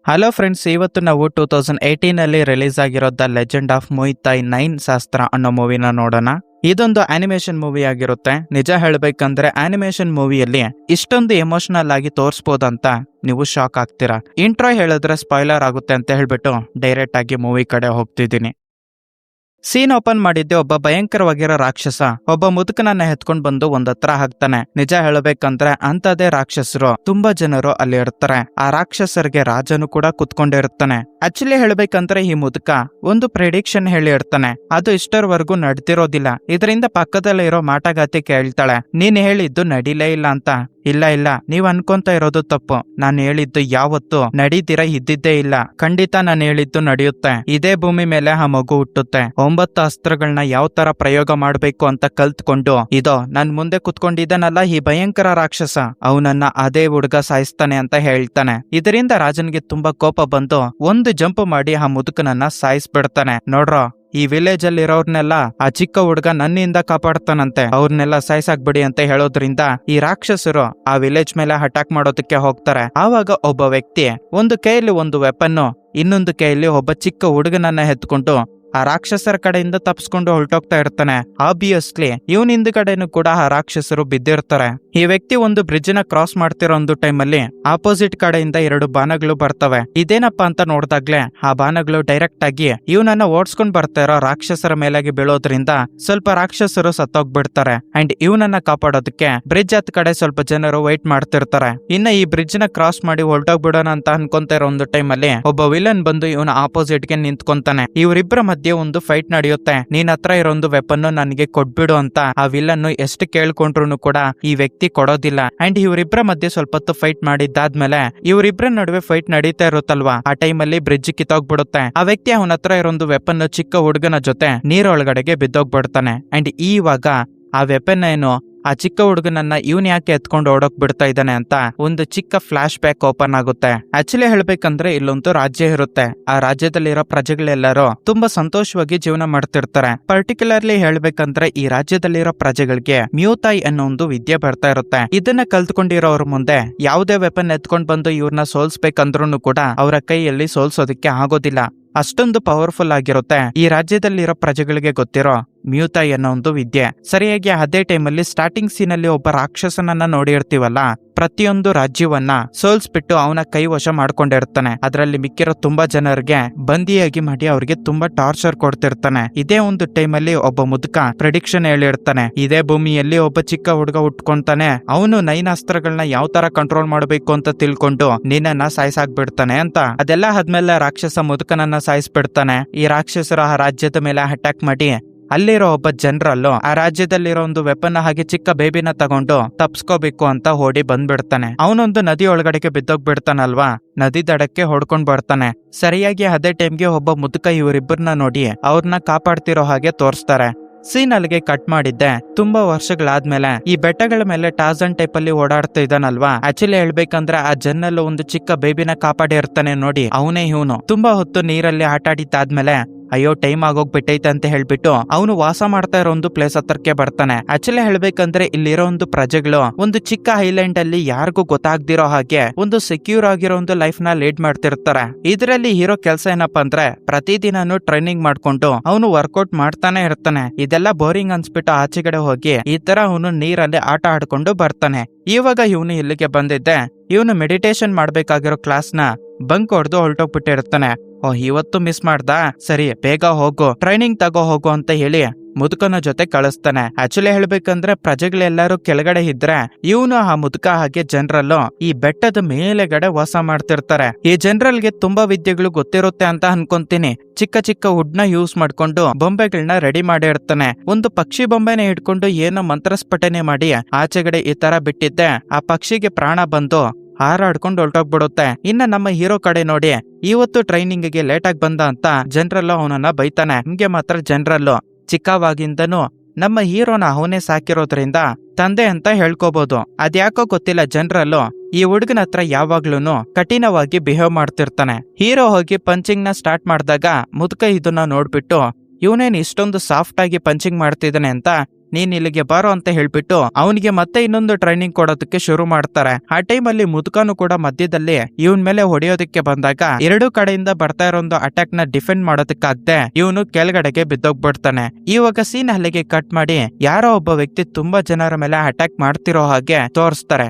Hello friends, ಇವತ್ತು ನಾವು 2018 release ಆಗಿರೋ ದ ಲೆಜೆಂಡ್ ಆಫ್ ಮುಯಿತಾಯ್ 9 ಶಾಸ್ತ್ರ ಅನ್ನೋ ಮೂವಿನ ನೋಡೋಣ. ಇದೊಂದು ಆನಿಮೇಷನ್ ಮೂವಿ ಆಗಿರುತ್ತೆ. ನಿಜ ಹೇಳ್ಬೇಕಂದ್ರೆ ಆನಿಮೇಷನ್ ಮೂವಿಯಲ್ಲಿ ಇಷ್ಟೊಂದು ಎಮೋಷನಲ್ ಆಗಿ ತೋರಿಸಬಹುದಂತ ನೀವು ಶಾಕ್ ಆಗ್ತೀರಾ. ಇಂಟ್ರೋ ಹೇಳಿದ್ರೆ ಸ್ಪಾಯ್ಲರ್ ಆಗುತ್ತೆ ಅಂತ ಹೇಳ್ಬಿಟ್ಟು ಡೈರೆಕ್ಟ್ ಆಗಿ ಮೂವಿ ಕಡೆ ಹೋಗ್ತಿದ್ದೀನಿ. ಸೀನ್ ಓಪನ್ ಮಾಡಿದ್ದೆ ಒಬ್ಬ ಭಯಂಕರವಾಗಿರೋ ರಾಕ್ಷಸ ಒಬ್ಬ ಮುದುಕನನ್ನ ಎತ್ಕೊಂಡ್ ಬಂದು ಒಂದತ್ರ ಹಾಕ್ತಾನೆ. ನಿಜ ಹೇಳಬೇಕಂದ್ರೆ ಅಂತದೇ ರಾಕ್ಷಸರು ತುಂಬಾ ಜನರು ಅಲ್ಲಿ ಇರ್ತಾರೆ. ಆ ರಾಕ್ಷಸರಿಗೆ ರಾಜನು ಕೂಡ ಕುತ್ಕೊಂಡಿರ್ತಾನೆ. ಆಕ್ಚುಲಿ ಹೇಳ್ಬೇಕಂದ್ರೆ ಈ ಮುದುಕ ಒಂದು ಪ್ರೆಡಿಕ್ಷನ್ ಹೇಳಿ ಇರ್ತಾನೆ. ಅದು ಇಷ್ಟರವರೆಗೂ ನಡೆದಿರೋದಿಲ್ಲ. ಇದರಿಂದ ಪಕ್ಕದಲ್ಲಿರೋ ಮಾಟಗಾತಿ ಕೇಳ್ತಾಳೆ, ನೀನ್ ಹೇಳಿದ್ದು ನಡಿಲೇ ಇಲ್ಲ ಅಂತ. ಇಲ್ಲ, ನೀವ್ ಅನ್ಕೊಂತ ಇರೋದು ತಪ್ಪು. ನಾನು ಹೇಳಿದ್ದು ಯಾವತ್ತು ನಡೀದಿರ ಇದ್ದಿದ್ದೇ ಇಲ್ಲ. ಖಂಡಿತ ನಾನು ಹೇಳಿದ್ದು ನಡೆಯುತ್ತೆ. ಇದೇ ಭೂಮಿ ಮೇಲೆ ಆ ಮಗು ಹುಟ್ಟುತ್ತೆ. 9 ಅಸ್ತ್ರಗಳನ್ನ ಯಾವ ತರ ಪ್ರಯೋಗ ಮಾಡ್ಬೇಕು ಅಂತ ಕಲ್ತ್ಕೊಂಡು ಇದೋ ನನ್ ಮುಂದೆ ಕುತ್ಕೊಂಡಿದ್ದಾನಲ್ಲ ಈ ಭಯಂಕರ ರಾಕ್ಷಸ, ಅವನನ್ನ ಅದೇ ಹುಡುಗ ಸಾಯಿಸ್ತಾನೆ ಅಂತ ಹೇಳ್ತಾನೆ. ಇದರಿಂದ ರಾಜನ್ಗೆ ತುಂಬಾ ಕೋಪ ಬಂದು ಒಂದು ಜಂಪ್ ಮಾಡಿ ಆ ಮುದುಕನನ್ನ ಸಾಯಿಸ್ಬಿಡ್ತಾನೆ. ನೋಡ್ರೋ, ಈ ವಿಲೇಜ್ ಅಲ್ಲಿ ಇರೋರ್ನೆಲ್ಲ ಆ ಚಿಕ್ಕ ಹುಡುಗ ನನ್ನಿಂದ ಕಾಪಾಡ್ತಾನಂತೆ, ಅವ್ರನ್ನೆಲ್ಲ ಸಾಯ್ಸಾಕ್ಬಿಡಿ ಅಂತ ಹೇಳೋದ್ರಿಂದ ಈ ರಾಕ್ಷಸರು ಆ ವಿಲೇಜ್ ಮೇಲೆ ಅಟ್ಯಾಕ್ ಮಾಡೋದಕ್ಕೆ ಹೋಗ್ತಾರೆ. ಆವಾಗ ಒಬ್ಬ ವ್ಯಕ್ತಿ ಒಂದು ಕೈಯಲ್ಲಿ ಒಂದು ವೆಪನ್ನು, ಇನ್ನೊಂದು ಕೈಯಲ್ಲಿ ಒಬ್ಬ ಚಿಕ್ಕ ಹುಡುಗನನ್ನ ಎತ್ಕೊಂಡು ಆ ರಾಕ್ಷಸರ ಕಡೆಯಿಂದ ತಪ್ಸ್ಕೊಂಡು ಹೊರಟೋಗ್ತಾ ಇರ್ತಾನೆ. ಆಬ್ವಿಯಸ್ಲಿ ಇವನ್ ಹಿಂದ್ಗಡೆನೂ ಕೂಡ ಆ ರಾಕ್ಷಸರು ಬಿದ್ದಿರ್ತಾರೆ. ಈ ವ್ಯಕ್ತಿ ಒಂದು ಬ್ರಿಡ್ಜ್ ನ ಕ್ರಾಸ್ ಮಾಡ್ತಿರೋ ಒಂದು ಟೈಮಲ್ಲಿ ಆಪೋಸಿಟ್ ಕಡೆಯಿಂದ 2 ಬಾಣಗಳು ಬರ್ತವೆ. ಇದೇನಪ್ಪಾ ಅಂತ ನೋಡ್ದಾಗ್ಲೆ ಆ ಬಾಣಗಳು ಡೈರೆಕ್ಟ್ ಆಗಿ ಇವನನ್ನ ಓಡಿಸ್ಕೊಂಡ್ ಬರ್ತಾ ಇರೋ ರಾಕ್ಷಸರ ಮೇಲಾಗಿ ಬೀಳೋದ್ರಿಂದ ಸ್ವಲ್ಪ ರಾಕ್ಷಸರು ಸತ್ತೋಗ್ಬಿಡ್ತಾರೆ. ಅಂಡ್ ಇವನನ್ನ ಕಾಪಾಡೋದಕ್ಕೆ ಬ್ರಿಡ್ಜ್ ಹತ್ ಕಡೆ ಸ್ವಲ್ಪ ಜನರು ವೈಟ್ ಮಾಡ್ತಿರ್ತಾರೆ. ಇನ್ನ ಈ ಬ್ರಿಡ್ಜ್ ನ ಕ್ರಾಸ್ ಮಾಡಿ ಹೊರಟೋಗ್ಬಿಡೋಣ ಅಂತ ಅನ್ಕೊಂತ ಇರೋ ಒಂದು ಟೈಮಲ್ಲಿ ಒಬ್ಬ ವಿಲನ್ ಬಂದು ಇವನ ಆಪೋಸಿಟ್ ಗೆ ನಿಂತ್ಕೊಂತಾನೆ. ಇವರಿಬ್ಬರ ಮಧ್ಯೆ ಒಂದು ಫೈಟ್ ನಡೆಯುತ್ತೆ. ನೀನ್ ಹತ್ರ ಇರೋ ಒಂದು ವೆಪನ್ ನನಗೆ ಕೊಟ್ಬಿಡು ಅಂತ ಆ ವಿಲನ್ ಎಷ್ಟು ಕೇಳ್ಕೊಂಡ್ರು ಕೂಡ ಈ ವ್ಯಕ್ತಿ ಕೊಡೋದಿಲ್ಲ. ಅಂಡ್ ಇವರಿಬ್ಬರ ಮಧ್ಯೆ ಸ್ವಲ್ಪ ಹೊತ್ತು ಫೈಟ್ ಮಾಡಿದ್ದಾದ್ಮೇಲೆ ಇವರಿಬ್ಬರ ನಡುವೆ ಫೈಟ್ ನಡೀತಾ ಇರುತ್ತಲ್ವಾ, ಆ ಟೈಮಲ್ಲಿ ಬ್ರಿಡ್ಜ್ ಕಿತ್ತೋಗ್ಬಿಡುತ್ತೆ. ಆ ವ್ಯಕ್ತಿ ಅವನ ಹತ್ರ ಇರೋ ಒಂದು ವೆಪನ್ ಚಿಕ್ಕ ಹುಡುಗನ ಜೊತೆ ನೀರೊಳಗಡೆಗೆ ಬಿದ್ದೋಗ್ಬಿಡ್ತಾನೆ. ಅಂಡ್ ಇವಾಗ ಆ ವೆಪನ್ ಏನು ಆ ಚಿಕ್ಕ ಹುಡುಗನನ್ನ ಇವನ್ ಯಾಕೆ ಎತ್ಕೊಂಡು ಓಡೋಕ್ ಬಿಡ್ತಾ ಇದ್ದಾನೆ ಅಂತ ಒಂದು ಚಿಕ್ಕ ಫ್ಲಾಶ್ ಬ್ಯಾಕ್ ಓಪನ್ ಆಗುತ್ತೆ. ಆಕ್ಚುಲಿ ಹೇಳ್ಬೇಕಂದ್ರೆ ಇಲ್ಲೊಂದು ರಾಜ್ಯ ಇರುತ್ತೆ. ಆ ರಾಜ್ಯದಲ್ಲಿರೋ ಪ್ರಜೆಗಳೆಲ್ಲರೂ ತುಂಬಾ ಸಂತೋಷವಾಗಿ ಜೀವನ ಮಾಡ್ತಿರ್ತಾರೆ. ಪರ್ಟಿಕ್ಯುಲರ್ಲಿ ಹೇಳ್ಬೇಕಂದ್ರೆ ಈ ರಾಜ್ಯದಲ್ಲಿರೋ ಪ್ರಜೆಗಳಿಗೆ ಮ್ಯೂತಾಯ್ ಅನ್ನೋ ಒಂದು ವಿದ್ಯೆ ಬರ್ತಾ ಇರುತ್ತೆ. ಇದನ್ನ ಕಲ್ತ್ಕೊಂಡಿರೋರ ಮುಂದೆ ಯಾವುದೇ ವೆಪನ್ ಎತ್ಕೊಂಡ್ ಬಂದು ಇವ್ರನ್ನ ಸೋಲ್ಸ್ಬೇಕಂದ್ರೂ ಕೂಡ ಅವರ ಕೈಯಲ್ಲಿ ಸೋಲ್ಸೋದಕ್ಕೆ ಆಗೋದಿಲ್ಲ. ಅಷ್ಟೊಂದು ಪವರ್ಫುಲ್ ಆಗಿರುತ್ತೆ ಈ ರಾಜ್ಯದಲ್ಲಿರೋ ಪ್ರಜೆಗಳಿಗೆ ಗೊತ್ತಿರೋ ಮ್ಯೂತಾಯ್ ಅನ್ನೋ ಒಂದು ವಿದ್ಯೆ. ಸರಿಯಾಗಿ ಅದೇ ಟೈಮಲ್ಲಿ ಸ್ಟಾರ್ಟಿಂಗ್ ಸೀನ್ ಅಲ್ಲಿ ಒಬ್ಬ ರಾಕ್ಷಸನನ್ನ ನೋಡಿರ್ತೀವಲ್ಲ, ಪ್ರತಿಯೊಂದು ರಾಜ್ಯವನ್ನ ಸೋಲ್ಸ್ಬಿಟ್ಟು ಅವನ ಕೈ ವಶ ಮಾಡ್ಕೊಂಡಿರ್ತಾನೆ. ಅದರಲ್ಲಿ ಮಿಕ್ಕಿರೋ ತುಂಬಾ ಜನರಿಗೆ ಬಂದಿಯಾಗಿ ಮಾಡಿ ಅವ್ರಿಗೆ ತುಂಬಾ ಟಾರ್ಚರ್ ಕೊಡ್ತಿರ್ತಾನೆ. ಇದೇ ಒಂದು ಟೈಮಲ್ಲಿ ಒಬ್ಬ ಮುದುಕ ಪ್ರೆಡಿಕ್ಷನ್ ಹೇಳಿರ್ತಾನೆ, ಇದೇ ಭೂಮಿಯಲ್ಲಿ ಒಬ್ಬ ಚಿಕ್ಕ ಹುಡುಗ ಉಟ್ಕೊಂತಾನೆ, ಅವನು 9 ಅಸ್ತ್ರಗಳನ್ನ ಯಾವ ತರ ಕಂಟ್ರೋಲ್ ಮಾಡಬೇಕು ಅಂತ ತಿಳ್ಕೊಂಡು ನಿನ್ನನ್ನ ಸಾಯಿಸಾಕ್ಬಿಡ್ತಾನೆ ಅಂತ. ಅದೆಲ್ಲ ಆದ್ಮೇಲೆ ರಾಕ್ಷಸ ಮುದುಕನನ್ನ ಸಾಯಿಸ್ಬಿಡ್ತಾನೆ. ಈ ರಾಕ್ಷಸರು ಆ ರಾಜ್ಯದ ಮೇಲೆ ಅಟ್ಯಾಕ್ ಮಾಡಿ ಅಲ್ಲಿರೋ ಒಬ್ಬ ಜನರಲ್ಲು ಆ ರಾಜ್ಯದಲ್ಲಿರೋ ಒಂದು ವೆಪನ್ ಹಾಗೆ ಚಿಕ್ಕ ಬೇಬಿನ ತಗೊಂಡು ತಪ್ಸ್ಕೋಬೇಕು ಅಂತ ಓಡಿ ಬಂದ್ಬಿಡ್ತಾನೆ. ಅವನೊಂದು ನದಿ ಒಳಗಡೆಗೆ ಬಿದ್ದೋಗ್ಬಿಡ್ತಾನಲ್ವಾ, ನದಿ ದಡಕ್ಕೆ ಹೊಡ್ಕೊಂಡ್ ಬರ್ತಾನೆ. ಸರಿಯಾಗಿ ಅದೇ ಟೈಮ್ಗೆ ಒಬ್ಬ ಮುದುಕ ಇವರಿಬ್ಬರನ್ನ ನೋಡಿ ಅವ್ರನ್ನ ಕಾಪಾಡ್ತಿರೋ ಹಾಗೆ ತೋರಿಸ್ತಾರೆ. ಸೀನ್ ಅಲ್ಲಿಗೆ ಕಟ್ ಮಾಡಿದ್ದೆ. ತುಂಬಾ ವರ್ಷಗಳಾದ್ಮೇಲೆ ಈ ಬೆಟ್ಟಗಳ ಮೇಲೆ ಟಾರ್ಜನ್ ಟೈಪ್ ಅಲ್ಲಿ ಓಡಾಡ್ತಾ ಇದ್ದಾನಲ್ವಾ, ಆಕ್ಚುಲಿ ಹೇಳ್ಬೇಕಂದ್ರೆ ಆ ಜನ್ನಲ್ಲೂ ಒಂದು ಚಿಕ್ಕ ಬೇಬಿನ ಕಾಪಾಡಿರ್ತಾನೆ ನೋಡಿ, ಅವನೇ ಇವನು. ತುಂಬಾ ಹೊತ್ತು ನೀರಲ್ಲಿ ಆಟ ಆಡಿದ್ದಾದ್ಮೇಲೆ ಅಯ್ಯೋ ಟೈಮ್ ಆಗೋಗ್ಬಿಟ್ಟೈತೆ ಅಂತ ಹೇಳ್ಬಿಟ್ಟು ಅವನು ವಾಸ ಮಾಡ್ತಾ ಇರೋ ಒಂದು ಪ್ಲೇಸ್ ಹತ್ರಕ್ಕೆ ಬರ್ತಾನೆ. ಆಕ್ಚುಲಿ ಹೇಳ್ಬೇಕಂದ್ರೆ ಇಲ್ಲಿರೋ ಒಂದು ಪ್ರಜೆಗಳು ಒಂದು ಚಿಕ್ಕ ಐಲ್ಯಾಂಡ್ ಅಲ್ಲಿ ಯಾರಿಗೂ ಗೊತ್ತಾಗ್ದಿರೋ ಹಾಗೆ ಒಂದು ಸೆಕ್ಯೂರ್ ಆಗಿರೋ ಒಂದು ಲೈಫ್ ನ ಲೀಡ್ ಮಾಡ್ತಿರ್ತಾರೆ. ಇದರಲ್ಲಿ ಹೀರೋ ಕೆಲಸ ಏನಪ್ಪಾ ಅಂದ್ರೆ ಪ್ರತಿದಿನನು ಟ್ರೈನಿಂಗ್ ಮಾಡ್ಕೊಂಡು ಅವನು ವರ್ಕೌಟ್ ಮಾಡ್ತಾನೆ ಇರ್ತಾನೆ. ಇದೆಲ್ಲ ಬೋರಿಂಗ್ ಅನ್ಸ್ಬಿಟ್ಟು ಆಚೆಗಡೆ ಹೋಗಿ ಈ ತರ ಅವನು ನೀರಲ್ಲಿ ಆಟ ಆಡ್ಕೊಂಡು ಬರ್ತಾನೆ. ಇವಾಗ ಇವನು ಇಲ್ಲಿಗೆ ಬಂದಿದ್ದೆ, ಇವನು ಮೆಡಿಟೇಷನ್ ಮಾಡ್ಬೇಕಾಗಿರೋ ಕ್ಲಾಸ್ ನ ಬಂಕ್ ಹೊಡೆದು ಹೊರಟೋಗ್ಬಿಟ್ಟಿರ್ತಾನೆ. ಇವತ್ತು ಮಿಸ್ ಮಾಡ್ದ, ಸರಿ ಬೇಗ ಹೋಗು, ಟ್ರೈನಿಂಗ್ ತಗೋ ಹೋಗು ಅಂತ ಹೇಳಿ ಮುದುಕನ ಜೊತೆ ಕಳಿಸ್ತಾನೆ. ಆಕ್ಚುಲಿ ಹೇಳ್ಬೇಕಂದ್ರೆ ಪ್ರಜೆಗಳೆಲ್ಲರೂ ಕೆಳಗಡೆ ಇದ್ರೆ ಇವನು ಆ ಮುದುಕ ಹಾಗೆ ಜನರಲ್ಲು ಈ ಬೆಟ್ಟದ ಮೇಲೆಗಡೆ ವಾಸ ಮಾಡ್ತಿರ್ತಾರೆ. ಈ ಜನರಲ್ಗೆ ತುಂಬಾ ವಿದ್ಯೆಗಳು ಗೊತ್ತಿರುತ್ತೆ ಅಂತ ಅನ್ಕೊಂತೀನಿ. ಚಿಕ್ಕ ಚಿಕ್ಕ ವುಡ್ ನ ಯೂಸ್ ಮಾಡ್ಕೊಂಡು ಬೊಂಬೆಗಳನ್ನ ರೆಡಿ ಮಾಡಿರ್ತಾನೆ. ಒಂದು ಪಕ್ಷಿ ಬೊಂಬೆನ ಹಿಡ್ಕೊಂಡು ಏನೋ ಮಂತ್ರಸ್ಫಟನೆ ಮಾಡಿ ಆಚೆಗಡೆ ಈ ತರ ಬಿಟ್ಟಿದ್ದೆ, ಆ ಪಕ್ಷಿಗೆ ಪ್ರಾಣ ಬಂದು ಹಾರಾಡ್ಕೊಂಡು ಹೊರಟೋಗ್ಬಿಡುತ್ತೆ. ಇನ್ನ ನಮ್ಮ ಹೀರೋ ಕಡೆ ನೋಡಿ, ಇವತ್ತು ಟ್ರೈನಿಂಗ್ ಗೆ ಲೇಟ್ ಆಗಿ ಬಂದ ಅಂತ ಜನರಲ್ಲು ಅವನನ್ನ ಬೈತಾನೆ. ನಿಮ್ಗೆ ಮಾತ್ರ ಜನರಲ್ಲು ಚಿಕ್ಕವಾಗಿಂದನು ನಮ್ಮ ಹೀರೋನ ಅವನೇ ಸಾಕಿರೋದ್ರಿಂದ ತಂದೆ ಅಂತ ಹೇಳ್ಕೋಬಹುದು. ಅದ್ಯಾಕೋ ಗೊತ್ತಿಲ್ಲ, ಜನರಲ್ಲು ಈ ಹುಡುಗನ ಹತ್ರ ಯಾವಾಗ್ಲೂನು ಕಠಿಣವಾಗಿ ಬಿಹೇವ್ ಮಾಡ್ತಿರ್ತಾನೆ. ಹೀರೋ ಹೋಗಿ ಪಂಚಿಂಗ್ ನ ಸ್ಟಾರ್ಟ್ ಮಾಡಿದಾಗ ಮುದುಕ ಇದನ್ನ ನೋಡ್ಬಿಟ್ಟು ಇವನೇನ್ ಇಷ್ಟೊಂದು ಸಾಫ್ಟ್ ಆಗಿ ಪಂಚಿಂಗ್ ಮಾಡ್ತಿದ್ದಾನೆ ಅಂತ ನೀನ್ ಇಲ್ಲಿಗೆ ಬಾರೋ ಅಂತ ಹೇಳ್ಬಿಟ್ಟು ಅವನಿಗೆ ಮತ್ತೆ ಇನ್ನೊಂದು ಟ್ರೈನಿಂಗ್ ಕೊಡೋದಕ್ಕೆ ಶುರು ಮಾಡ್ತಾರೆ. ಆ ಟೈಮಲ್ಲಿ ಮುದುಕನು ಕೂಡ ಮಧ್ಯದಲ್ಲಿ ಇವನ್ ಮೇಲೆ ಹೊಡೆಯೋದಕ್ಕೆ ಬಂದಾಗ ಎರಡೂ ಕಡೆಯಿಂದ ಬರ್ತಾ ಇರೋ ಒಂದು ಅಟ್ಯಾಕ್ ನ ಡಿಫೆಂಡ್ ಮಾಡೋದಕ್ಕಾಗದೆ ಇವನು ಕೆಳಗಡೆಗೆ ಬಿದ್ದೋಗ್ಬಿಡ್ತಾನೆ. ಇವಾಗ ಸೀನ್ ಅಲ್ಲಿಗೆ ಕಟ್ ಮಾಡಿ ಯಾರೋ ಒಬ್ಬ ವ್ಯಕ್ತಿ ತುಂಬಾ ಜನರ ಮೇಲೆ ಅಟ್ಯಾಕ್ ಮಾಡ್ತಿರೋ ಹಾಗೆ ತೋರಿಸ್ತಾರೆ.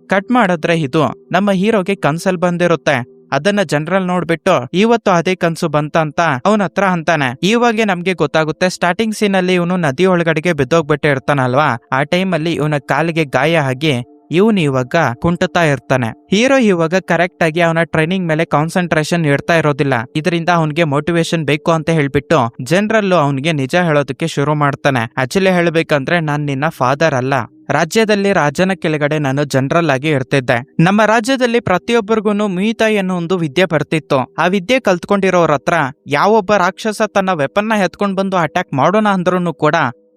ಕಟ್ ಮಾಡಿದ್ರೆ ಇದು ನಮ್ಮ ಹೀರೋಗೆ ಕನ್ಸಲ್ ಬಂದಿರುತ್ತೆ. ಅದನ್ನ ಜನರಲ್ ನೋಡ್ಬಿಟ್ಟು ಇವತ್ತು ಅದೇ ಕನ್ಸು ಬಂತ ಅವನ ಹತ್ರ ಅಂತಾನೆ. ಇವಾಗೆ ನಮ್ಗೆ ಗೊತ್ತಾಗುತ್ತೆ ಸ್ಟಾರ್ಟಿಂಗ್ ಸೀನ್ ಅಲ್ಲಿ ಇವನು ನದಿ ಒಳಗಡೆಗೆ ಬಿದ್ದೋಗ್ಬಿಟ್ಟು ಇರ್ತಾನಲ್ವಾ, ಆ ಟೈಮ್ ಅಲ್ಲಿ ಇವನ ಕಾಲಿಗೆ ಗಾಯ ಆಗಿ ಇವನು ಇವಾಗ ಕುಂಟುತ್ತಾ ಇರ್ತಾನೆ. ಹೀರೋ ಇವಾಗ ಕರೆಕ್ಟ್ ಆಗಿ ಅವನ ಟ್ರೈನಿಂಗ್ ಮೇಲೆ ಕಾನ್ಸಂಟ್ರೇಷನ್ ಇಡ್ತಾ ಇರೋದಿಲ್ಲ. ಇದರಿಂದ ಅವನಿಗೆ ಮೋಟಿವೇಶನ್ ಬೇಕು ಅಂತ ಹೇಳ್ಬಿಟ್ಟು ಜನರಲ್ ಅವನಿಗೆ ನಿಜ ಹೇಳೋದಕ್ಕೆ ಶುರು ಮಾಡ್ತಾನೆ. ಆಕ್ಚುಲಿ ಹೇಳ್ಬೇಕಂದ್ರೆ ನಾನ್ ನಿನ್ನ ಫಾದರ್ ಅಲ್ಲ, ರಾಜ್ಯದಲ್ಲಿ ರಾಜನ ಕೆಳಗಡೆ ನಾನು ಜನರಲ್ ಆಗಿ ಇರ್ತಿದ್ದೆ. ನಮ್ಮ ರಾಜ್ಯದಲ್ಲಿ ಪ್ರತಿಯೊಬ್ಬರಿಗೂ ಮುಯಿತಾಯಿ ಅನ್ನೋ ಒಂದು ವಿದ್ಯೆ ಬರ್ತಿತ್ತು. ಆ ವಿದ್ಯೆ ಕಲ್ತ್ಕೊಂಡಿರೋರ ಹತ್ರ ಯಾವೊಬ್ಬ ರಾಕ್ಷಸ ತನ್ನ ವೆಪನ್ನ ಎತ್ಕೊಂಡ್ ಬಂದು ಅಟ್ಯಾಕ್ ಮಾಡೋಣ ಅಂದ್ರೂ ಕೂಡ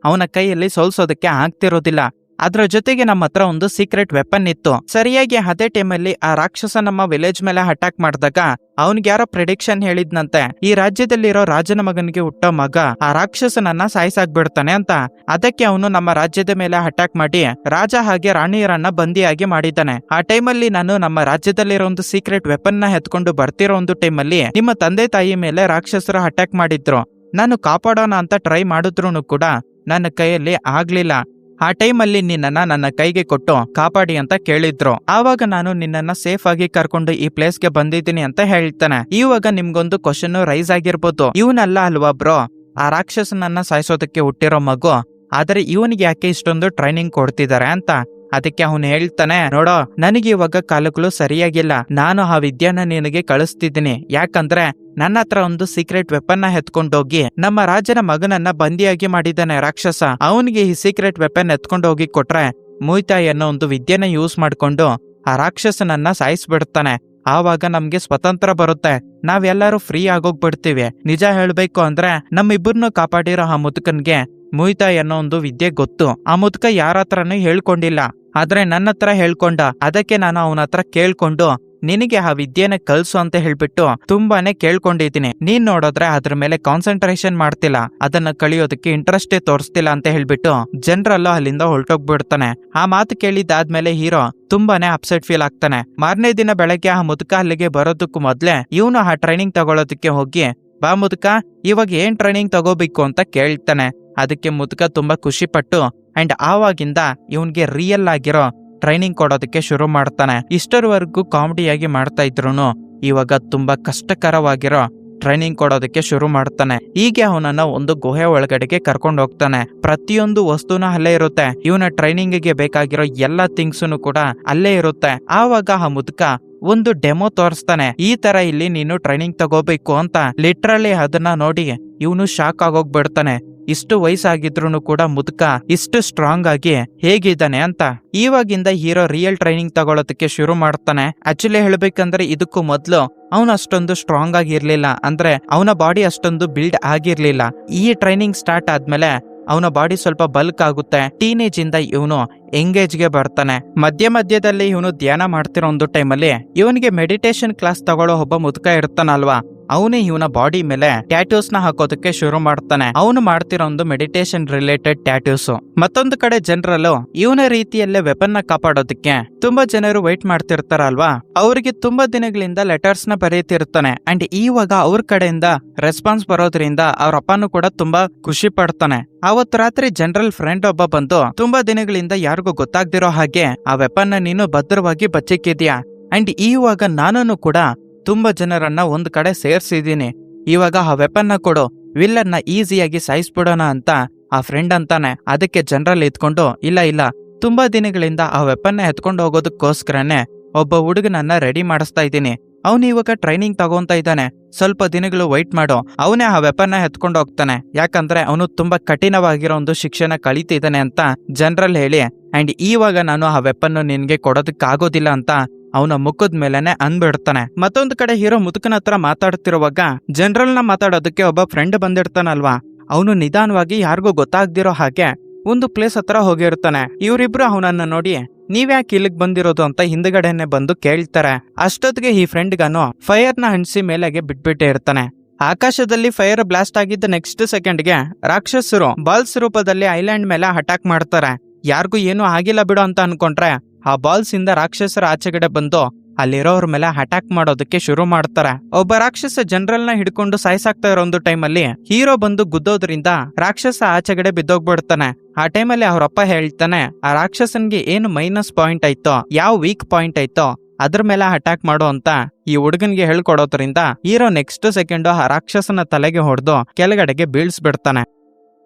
ಅವನ ಕೈಯಲ್ಲಿ ಸೋಲ್ಸೋದಕ್ಕೆ ಆಗ್ತಿರೋದಿಲ್ಲ. ಅದ್ರ ಜೊತೆಗೆ ನಮ್ಮ ಹತ್ರ ಒಂದು ಸೀಕ್ರೆಟ್ ವೆಪನ್ ಇತ್ತು. ಸರಿಯಾಗಿ ಅದೇ ಟೈಮಲ್ಲಿ ಆ ರಾಕ್ಷಸ ನಮ್ಮ ವಿಲೇಜ್ ಮೇಲೆ ಅಟ್ಯಾಕ್ ಮಾಡಿದಾಗ ಅವನ್ಗೆ ಯಾರೋ ಪ್ರಿಡಿಕ್ಷನ್ ಹೇಳಿದ್ನಂತೆ, ಈ ರಾಜ್ಯದಲ್ಲಿರೋ ರಾಜನ ಮಗನಿಗೆ ಹುಟ್ಟೋ ಮಗ ಆ ರಾಕ್ಷಸನನ್ನ ಸಾಯಿಸಾಕ್ಬಿಡ್ತಾನೆ ಅಂತ. ಅದಕ್ಕೆ ಅವನು ನಮ್ಮ ರಾಜ್ಯದ ಮೇಲೆ ಅಟ್ಯಾಕ್ ಮಾಡಿ ರಾಜ ಹಾಗೆ ರಾಣಿಯರನ್ನ ಬಂದಿಯಾಗಿ ಮಾಡಿದ್ದಾನೆ. ಆ ಟೈಮಲ್ಲಿ ನಾನು ನಮ್ಮ ರಾಜ್ಯದಲ್ಲಿರೋ ಒಂದು ಸೀಕ್ರೆಟ್ ವೆಪನ್ ನ ಎತ್ಕೊಂಡು ಬರ್ತಿರೋ ಒಂದು ಟೈಮಲ್ಲಿ ನಿಮ್ಮ ತಂದೆ ತಾಯಿ ಮೇಲೆ ರಾಕ್ಷಸರು ಅಟ್ಯಾಕ್ ಮಾಡಿದ್ರು. ನಾನು ಕಾಪಾಡೋಣ ಅಂತ ಟ್ರೈ ಮಾಡಿದ್ರು ಕೂಡ ನನ್ನ ಕೈಯಲ್ಲಿ ಆಗ್ಲಿಲ್ಲ. ಆ ಟೈಮಲ್ಲಿ ನಿನ್ನನ್ನ ನನ್ನ ಕೈಗೆ ಕೊಟ್ಟು ಕಾಪಾಡಿ ಅಂತ ಕೇಳಿದ್ರು. ಆವಾಗ ನಾನು ನಿನ್ನನ್ನ ಸೇಫ್ ಆಗಿ ಕರ್ಕೊಂಡು ಈ ಪ್ಲೇಸ್ಗೆ ಬಂದಿದ್ದೀನಿ ಅಂತ ಹೇಳ್ತಾನೆ. ಇವಾಗ ನಿಮ್ಗೊಂದು ಕ್ವಶನ್ ರೈಸ್ ಆಗಿರ್ಬೋದು, ಇವನಲ್ಲ ಅಲ್ವಾ ಬ್ರೋ ಆ ರಾಕ್ಷಸನನ್ನ ಸಾಯಿಸೋದಕ್ಕೆ ಹುಟ್ಟಿರೋ ಮಗು, ಆದ್ರೆ ಇವನಿಗೆ ಯಾಕೆ ಇಷ್ಟೊಂದು ಟ್ರೈನಿಂಗ್ ಕೊಡ್ತಿದ್ದಾರೆ ಅಂತ. ಅದಕ್ಕೆ ಅವನು ಹೇಳ್ತಾನೆ, ನೋಡೋ ನನಗೆ ಇವಾಗ ಕಾಲುಗಳು ಸರಿಯಾಗಿಲ್ಲ, ನಾನು ಆ ವಿದ್ಯಾನ ನಿನಗೆ ಕಳಿಸ್ತಿದ್ದೀನಿ. ಯಾಕಂದ್ರೆ ನನ್ನ ಹತ್ರ ಒಂದು ಸೀಕ್ರೆಟ್ ವೆಪನ್ ನ ಎತ್ಕೊಂಡೋಗಿ ನಮ್ಮ ರಾಜನ ಮಗನನ್ನ ಬಂದಿಯಾಗಿ ಮಾಡಿದ್ದಾನೆ ರಾಕ್ಷಸ. ಅವನಿಗೆ ಈ ಸೀಕ್ರೆಟ್ ವೆಪನ್ ಎತ್ಕೊಂಡೋಗಿ ಕೊಟ್ರೆ ಮುಯಿತಾಯಿ ಅನ್ನೋ ಒಂದು ವಿದ್ಯೆನ ಯೂಸ್ ಮಾಡ್ಕೊಂಡು ಆ ರಾಕ್ಷಸನನ್ನ ಸಾಯಿಸ್ಬಿಡ್ತಾನೆ. ಆವಾಗ ನಮ್ಗೆ ಸ್ವತಂತ್ರ ಬರುತ್ತೆ, ನಾವೆಲ್ಲರೂ ಫ್ರೀ ಆಗೋಗ್ಬಿಡ್ತೀವಿ. ನಿಜ ಹೇಳ್ಬೇಕು ಅಂದ್ರೆ ನಮ್ಮಿಬ್ಬರನ್ನು ಕಾಪಾಡಿರೋ ಆ ಮುದುಕನ್ಗೆ ಮುಯಿತಾಯಿ ಅನ್ನೋ ಒಂದು ವಿದ್ಯೆ ಗೊತ್ತು. ಆ ಮುದುಕ ಯಾರ ಹತ್ರನೂ ಹೇಳ್ಕೊಂಡಿಲ್ಲ, ಆದ್ರೆ ನನ್ನ ಹತ್ರ ಹೇಳ್ಕೊಂಡ. ಅದಕ್ಕೆ ನಾನು ಅವನ ಹತ್ರ ಕೇಳ್ಕೊಂಡು ನಿನಗೆ ಆ ವಿದ್ಯೆನ ಕಲ್ಸು ಅಂತ ಹೇಳ್ಬಿಟ್ಟು ತುಂಬಾನೇ ಕೇಳ್ಕೊಂಡಿದ್ದೀನಿ. ನೀನ್ ನೋಡಿದ್ರೆ ಅದ್ರ ಮೇಲೆ ಕಾನ್ಸಂಟ್ರೇಷನ್ ಮಾಡ್ತಿಲ್ಲ, ಅದನ್ನ ಕಳಿಯೋದಕ್ಕೆ ಇಂಟ್ರೆಸ್ಟೇ ತೋರಿಸ್ತಿಲ್ಲ ಅಂತ ಹೇಳ್ಬಿಟ್ಟು ಜನರಲ್ಲೂ ಅಲ್ಲಿಂದ ಹೊರಟೋಗ್ಬಿಡ್ತಾನೆ. ಆ ಮಾತು ಕೇಳಿದಾದ್ಮೇಲೆ ಹೀರೋ ತುಂಬಾನೇ ಅಪ್ಸೆಟ್ ಫೀಲ್ ಆಗ್ತಾನೆ. ಮಾರನೇ ದಿನ ಬೆಳಗ್ಗೆ ಆ ಮುದುಕ ಅಲ್ಲಿಗೆ ಬರೋದಕ್ಕೂ ಮೊದ್ಲೇ ಇವನು ಆ ಟ್ರೈನಿಂಗ್ ತಗೊಳ್ಳೋದಕ್ಕೆ ಹೋಗಿ, ಬಾ ಮುದುಕ ಇವಾಗ ಏನ್ ಟ್ರೈನಿಂಗ್ ತಗೋಬೇಕು ಅಂತ ಕೇಳ್ತಾನೆ. ಅದಕ್ಕೆ ಮುದುಕ ತುಂಬಾ ಖುಷಿ ಪಟ್ಟು ಅಂಡ್ ಆವಾಗಿಂದ ಇವನ್ಗೆ ರಿಯಲ್ ಆಗಿರೋ ಟ್ರೈನಿಂಗ್ ಕೊಡೋದಕ್ಕೆ ಶುರು ಮಾಡ್ತಾನೆ. ಇಷ್ಟರವರೆಗೂ ಕಾಮಿಡಿಯಾಗಿ ಮಾಡ್ತಾ ಇದ್ರು ಇವಾಗ ತುಂಬಾ ಕಷ್ಟಕರವಾಗಿರೋ ಟ್ರೈನಿಂಗ್ ಕೊಡೋದಕ್ಕೆ ಶುರು ಮಾಡ್ತಾನೆ. ಹೀಗೆ ಅವನನ್ನ ಒಂದು ಗುಹೆ ಒಳಗಡೆಗೆ ಕರ್ಕೊಂಡು ಹೋಗ್ತಾನೆ. ಪ್ರತಿಯೊಂದು ವಸ್ತುನ ಅಲ್ಲೇ ಇರುತ್ತೆ, ಇವನ ಟ್ರೈನಿಂಗ್ ಗೆ ಬೇಕಾಗಿರೋ ಎಲ್ಲಾ ಥಿಂಗ್ಸ್ನು ಕೂಡ ಅಲ್ಲೇ ಇರುತ್ತೆ. ಆವಾಗ ಆ ಮುದುಕ ಒಂದು ಡೆಮೋ ತೋರಿಸ್ತಾನೆ, ಈ ತರ ಇಲ್ಲಿ ನೀನು ಟ್ರೈನಿಂಗ್ ತಗೋಬೇಕು ಅಂತ. ಲಿಟ್ರಲಿ ಅದನ್ನ ನೋಡಿ ಇವನು ಶಾಕ್ ಆಗೋಗ್ಬಿಡ್ತಾನೆ. ಇಷ್ಟು ವಯಸ್ಸಾಗಿದ್ರು ಕೂಡ ಮುದುಕ ಇಷ್ಟು ಸ್ಟ್ರಾಂಗ್ ಆಗಿ ಹೇಗಿದ್ದಾನೆ ಅಂತ. ಇವಾಗಿಂದ ಹೀರೋ ರಿಯಲ್ ಟ್ರೈನಿಂಗ್ ತಗೊಳ್ಳೋದಕ್ಕೆ ಶುರು ಮಾಡ್ತಾನೆ. ಆಕ್ಚುಲಿ ಹೇಳ್ಬೇಕಂದ್ರೆ ಇದಕ್ಕೂ ಮೊದ್ಲು ಅವನು ಅಷ್ಟೊಂದು ಸ್ಟ್ರಾಂಗ್ ಆಗಿರ್ಲಿಲ್ಲ, ಅಂದ್ರೆ ಅವನ ಬಾಡಿ ಅಷ್ಟೊಂದು ಬಿಲ್ಡ್ ಆಗಿರ್ಲಿಲ್ಲ. ಈ ಟ್ರೈನಿಂಗ್ ಸ್ಟಾರ್ಟ್ ಆದ್ಮೇಲೆ ಅವನ ಬಾಡಿ ಸ್ವಲ್ಪ ಬಲ್ಕ್ ಆಗುತ್ತೆ. ಟೀನೇಜ್ ಇಂದ ಇವನು ಎಂಗೇಜ್ ಗೆ ಬರ್ತಾನೆ. ಮಧ್ಯದಲ್ಲಿ ಇವನು ಧ್ಯಾನ ಮಾಡ್ತಿರೋ ಒಂದು ಟೈಮಲ್ಲಿ ಇವನಿಗೆ ಮೆಡಿಟೇಷನ್ ಕ್ಲಾಸ್ ತಗೊಳ್ಳೋ ಒಬ್ಬ ಮುದುಕ ಇರ್ತಾನಲ್ವಾ, ಅವನೇ ಇವನ ಬಾಡಿ ಮೇಲೆ ಟ್ಯಾಟೂಸ್ ನ ಹಾಕೋದಕ್ಕೆ ಶುರು ಮಾಡ್ತಾನೆ. ಅವನು ಮಾಡ್ತಿರೋ ಒಂದು ಮೆಡಿಟೇಷನ್ ರಿಲೇಟೆಡ್ ಟ್ಯಾಟೂಸ್. ಮತ್ತೊಂದು ಕಡೆ ಜನರಲ್ಲೂ ಇವನ ರೀತಿಯಲ್ಲೇ ವೆಪನ್ ನ ಕಾಪಾಡೋದಕ್ಕೆ ತುಂಬಾ ಜನರು ವೈಟ್ ಮಾಡ್ತಿರ್ತಾರಲ್ವಾ, ಅವರಿಗೆ ತುಂಬಾ ದಿನಗಳಿಂದ ಲೆಟರ್ಸ್ ನ ಬರೀತಿರ್ತಾನೆ. ಅಂಡ್ ಇವಾಗ ಅವ್ರ ಕಡೆಯಿಂದ ರೆಸ್ಪಾನ್ಸ್ ಬರೋದ್ರಿಂದ ಅವ್ರ ಅಪ್ಪನೂ ಕೂಡ ತುಂಬಾ ಖುಷಿ ಪಡ್ತಾನೆ. ಅವತ್ತು ರಾತ್ರಿ ಜನರಲ್ ಫ್ರೆಂಡ್ ಒಬ್ಬ ಬಂದು, ತುಂಬಾ ದಿನಗಳಿಂದ ಯಾರಿಗೂ ಗೊತ್ತಾಗ್ದಿರೋ ಹಾಗೆ ಆ ವೆಪನ್ ನೀನು ಭದ್ರವಾಗಿ ಬಚ್ಚಿಕ್ಕಿದ್ಯಾ, ಅಂಡ್ ಇವಾಗ ನಾನು ಕೂಡ ತುಂಬಾ ಜನರನ್ನ ಒಂದ್ ಕಡೆ ಸೇರ್ಸಿದೀನಿ, ಇವಾಗ ಆ ವೆಪನ್ನ ಕೊಡು, ವಿಲ್ಲನ್ನ ಈಸಿಯಾಗಿ ಸಾಯಿಸ್ಬಿಡೋಣ ಅಂತ ಆ ಫ್ರೆಂಡ್ ಅಂತಾನೆ. ಅದಕ್ಕೆ ಜನರಲ್ ಎತ್ಕೊಂಡು, ಇಲ್ಲ ತುಂಬಾ ದಿನಗಳಿಂದ ಆ ವೆಪನ್ನ ಎತ್ಕೊಂಡು ಹೋಗೋದಕ್ಕೋಸ್ಕರನೇ ಒಬ್ಬ ಹುಡುಗನನ್ನ ರೆಡಿ ಮಾಡಿಸ್ತಾ ಇದ್ದೀನಿ, ಅವನು ಇವಾಗ ಟ್ರೈನಿಂಗ್ ತಗೊಂತ ಇದ್ದಾನೆ, ಸ್ವಲ್ಪ ದಿನಗಳು ವೈಟ್ ಮಾಡು, ಅವನೇ ಆ ವೆಪನ್ನ ಎತ್ಕೊಂಡು ಹೋಗ್ತಾನೆ. ಯಾಕಂದ್ರೆ ಅವನು ತುಂಬಾ ಕಠಿಣವಾಗಿರೋ ಒಂದು ಶಿಕ್ಷಣ ಕಲಿತಿದ್ದಾನೆ ಅಂತ ಜನರಲ್ ಹೇಳಿ, ಅಂಡ್ ಇವಾಗ ನಾನು ಆ ವೆಪನ್ನು ನಿನ್ಗೆ ಕೊಡೋದಕ್ಕಾಗೋದಿಲ್ಲ ಅಂತ ಅವನ ಮುಖದ ಮೇಲೆನೆ ಅಂದ್ಬಿಡ್ತಾನೆ. ಮತ್ತೊಂದು ಕಡೆ ಹೀರೋ ಮುದುಕನ ಹತ್ರ ಮಾತಾಡ್ತಿರುವಾಗ ಜನರಲ್ ನ ಮಾತಾಡೋದಕ್ಕೆ ಒಬ್ಬ ಫ್ರೆಂಡ್ ಬಂದಿರ್ತಾನಲ್ವಾ, ಅವನು ನಿಧಾನವಾಗಿ ಯಾರಿಗೂ ಗೊತ್ತಾಗ್ದಿರೋ ಹಾಗೆ ಒಂದು ಪ್ಲೇಸ್ ಹತ್ರ ಹೋಗಿರ್ತಾನೆ. ಇವರಿಬ್ರು ಅವನನ್ನ ನೋಡಿ, ನೀವ್ಯಾಕೆ ಇಲ್ಲಿಗೆ ಬಂದಿರೋದು ಅಂತ ಹಿಂದ್ಗಡೆನೆ ಬಂದು ಕೇಳ್ತಾರೆ. ಅಷ್ಟೊತ್ತಿಗೆ ಈ ಫ್ರೆಂಡ್ಗನು ಫೈರ್ ನ ಹಣ್ಸಿ ಮೇಲೆಗೆ ಬಿಟ್ಬಿಟ್ಟೆ ಇರ್ತಾನೆ. ಆಕಾಶದಲ್ಲಿ ಫೈರ್ ಬ್ಲಾಸ್ಟ್ ಆಗಿದ್ದ ನೆಕ್ಸ್ಟ್ ಸೆಕೆಂಡ್ಗೆ ರಾಕ್ಷಸರು ಬಾಲ್ಸ್ ರೂಪದಲ್ಲಿ ಐಲ್ಯಾಂಡ್ ಮೇಲೆ ಅಟ್ಯಾಕ್ ಮಾಡ್ತಾರೆ. ಯಾರಿಗೂ ಏನೂ ಆಗಿಲ್ಲ ಬಿಡು ಅಂತ ಅನ್ಕೊಂಡ್ರೆ ಆ ಬಾಲ್ಸ್ ಇಂದ ರಾಕ್ಷಸರ ಆಚೆಗಡೆ ಬಂದು ಅಲ್ಲಿರೋರ್ ಮೇಲೆ ಅಟ್ಯಾಕ್ ಮಾಡೋದಕ್ಕೆ ಶುರು ಮಾಡ್ತಾರೆ. ಒಬ್ಬ ರಾಕ್ಷಸ ಜನರಲ್ ನ ಹಿಡ್ಕೊಂಡು ಸಾಯಿಸಾಕ್ತಾ ಇರೋ ಒಂದು ಟೈಮಲ್ಲಿ ಹೀರೋ ಬಂದು ಗುದ್ದೋದ್ರಿಂದ ರಾಕ್ಷಸ ಆಚೆಗಡೆ ಬಿದ್ದೋಗ್ಬಿಡ್ತಾನೆ. ಆ ಟೈಮಲ್ಲಿ ಅವ್ರಪ್ಪ ಹೇಳ್ತಾನೆ, ಆ ರಾಕ್ಷಸನ್ಗೆ ಏನು ಮೈನಸ್ ಪಾಯಿಂಟ್ ಐತೋ, ಯಾವ ವೀಕ್ ಪಾಯಿಂಟ್ ಐತೋ ಅದ್ರ ಮೇಲೆ ಅಟ್ಯಾಕ್ ಮಾಡೋ ಅಂತ ಈ ಹುಡುಗನ್ಗೆ ಹೇಳ್ಕೊಡೋದ್ರಿಂದ ಹೀರೋ ನೆಕ್ಸ್ಟ್ ಸೆಕೆಂಡ್ ಆ ರಾಕ್ಷಸನ ತಲೆಗೆ ಹೊಡೆದು ಕೆಳಗಡೆಗೆ ಬೀಳ್ಸ್ಬಿಡ್ತಾನೆ.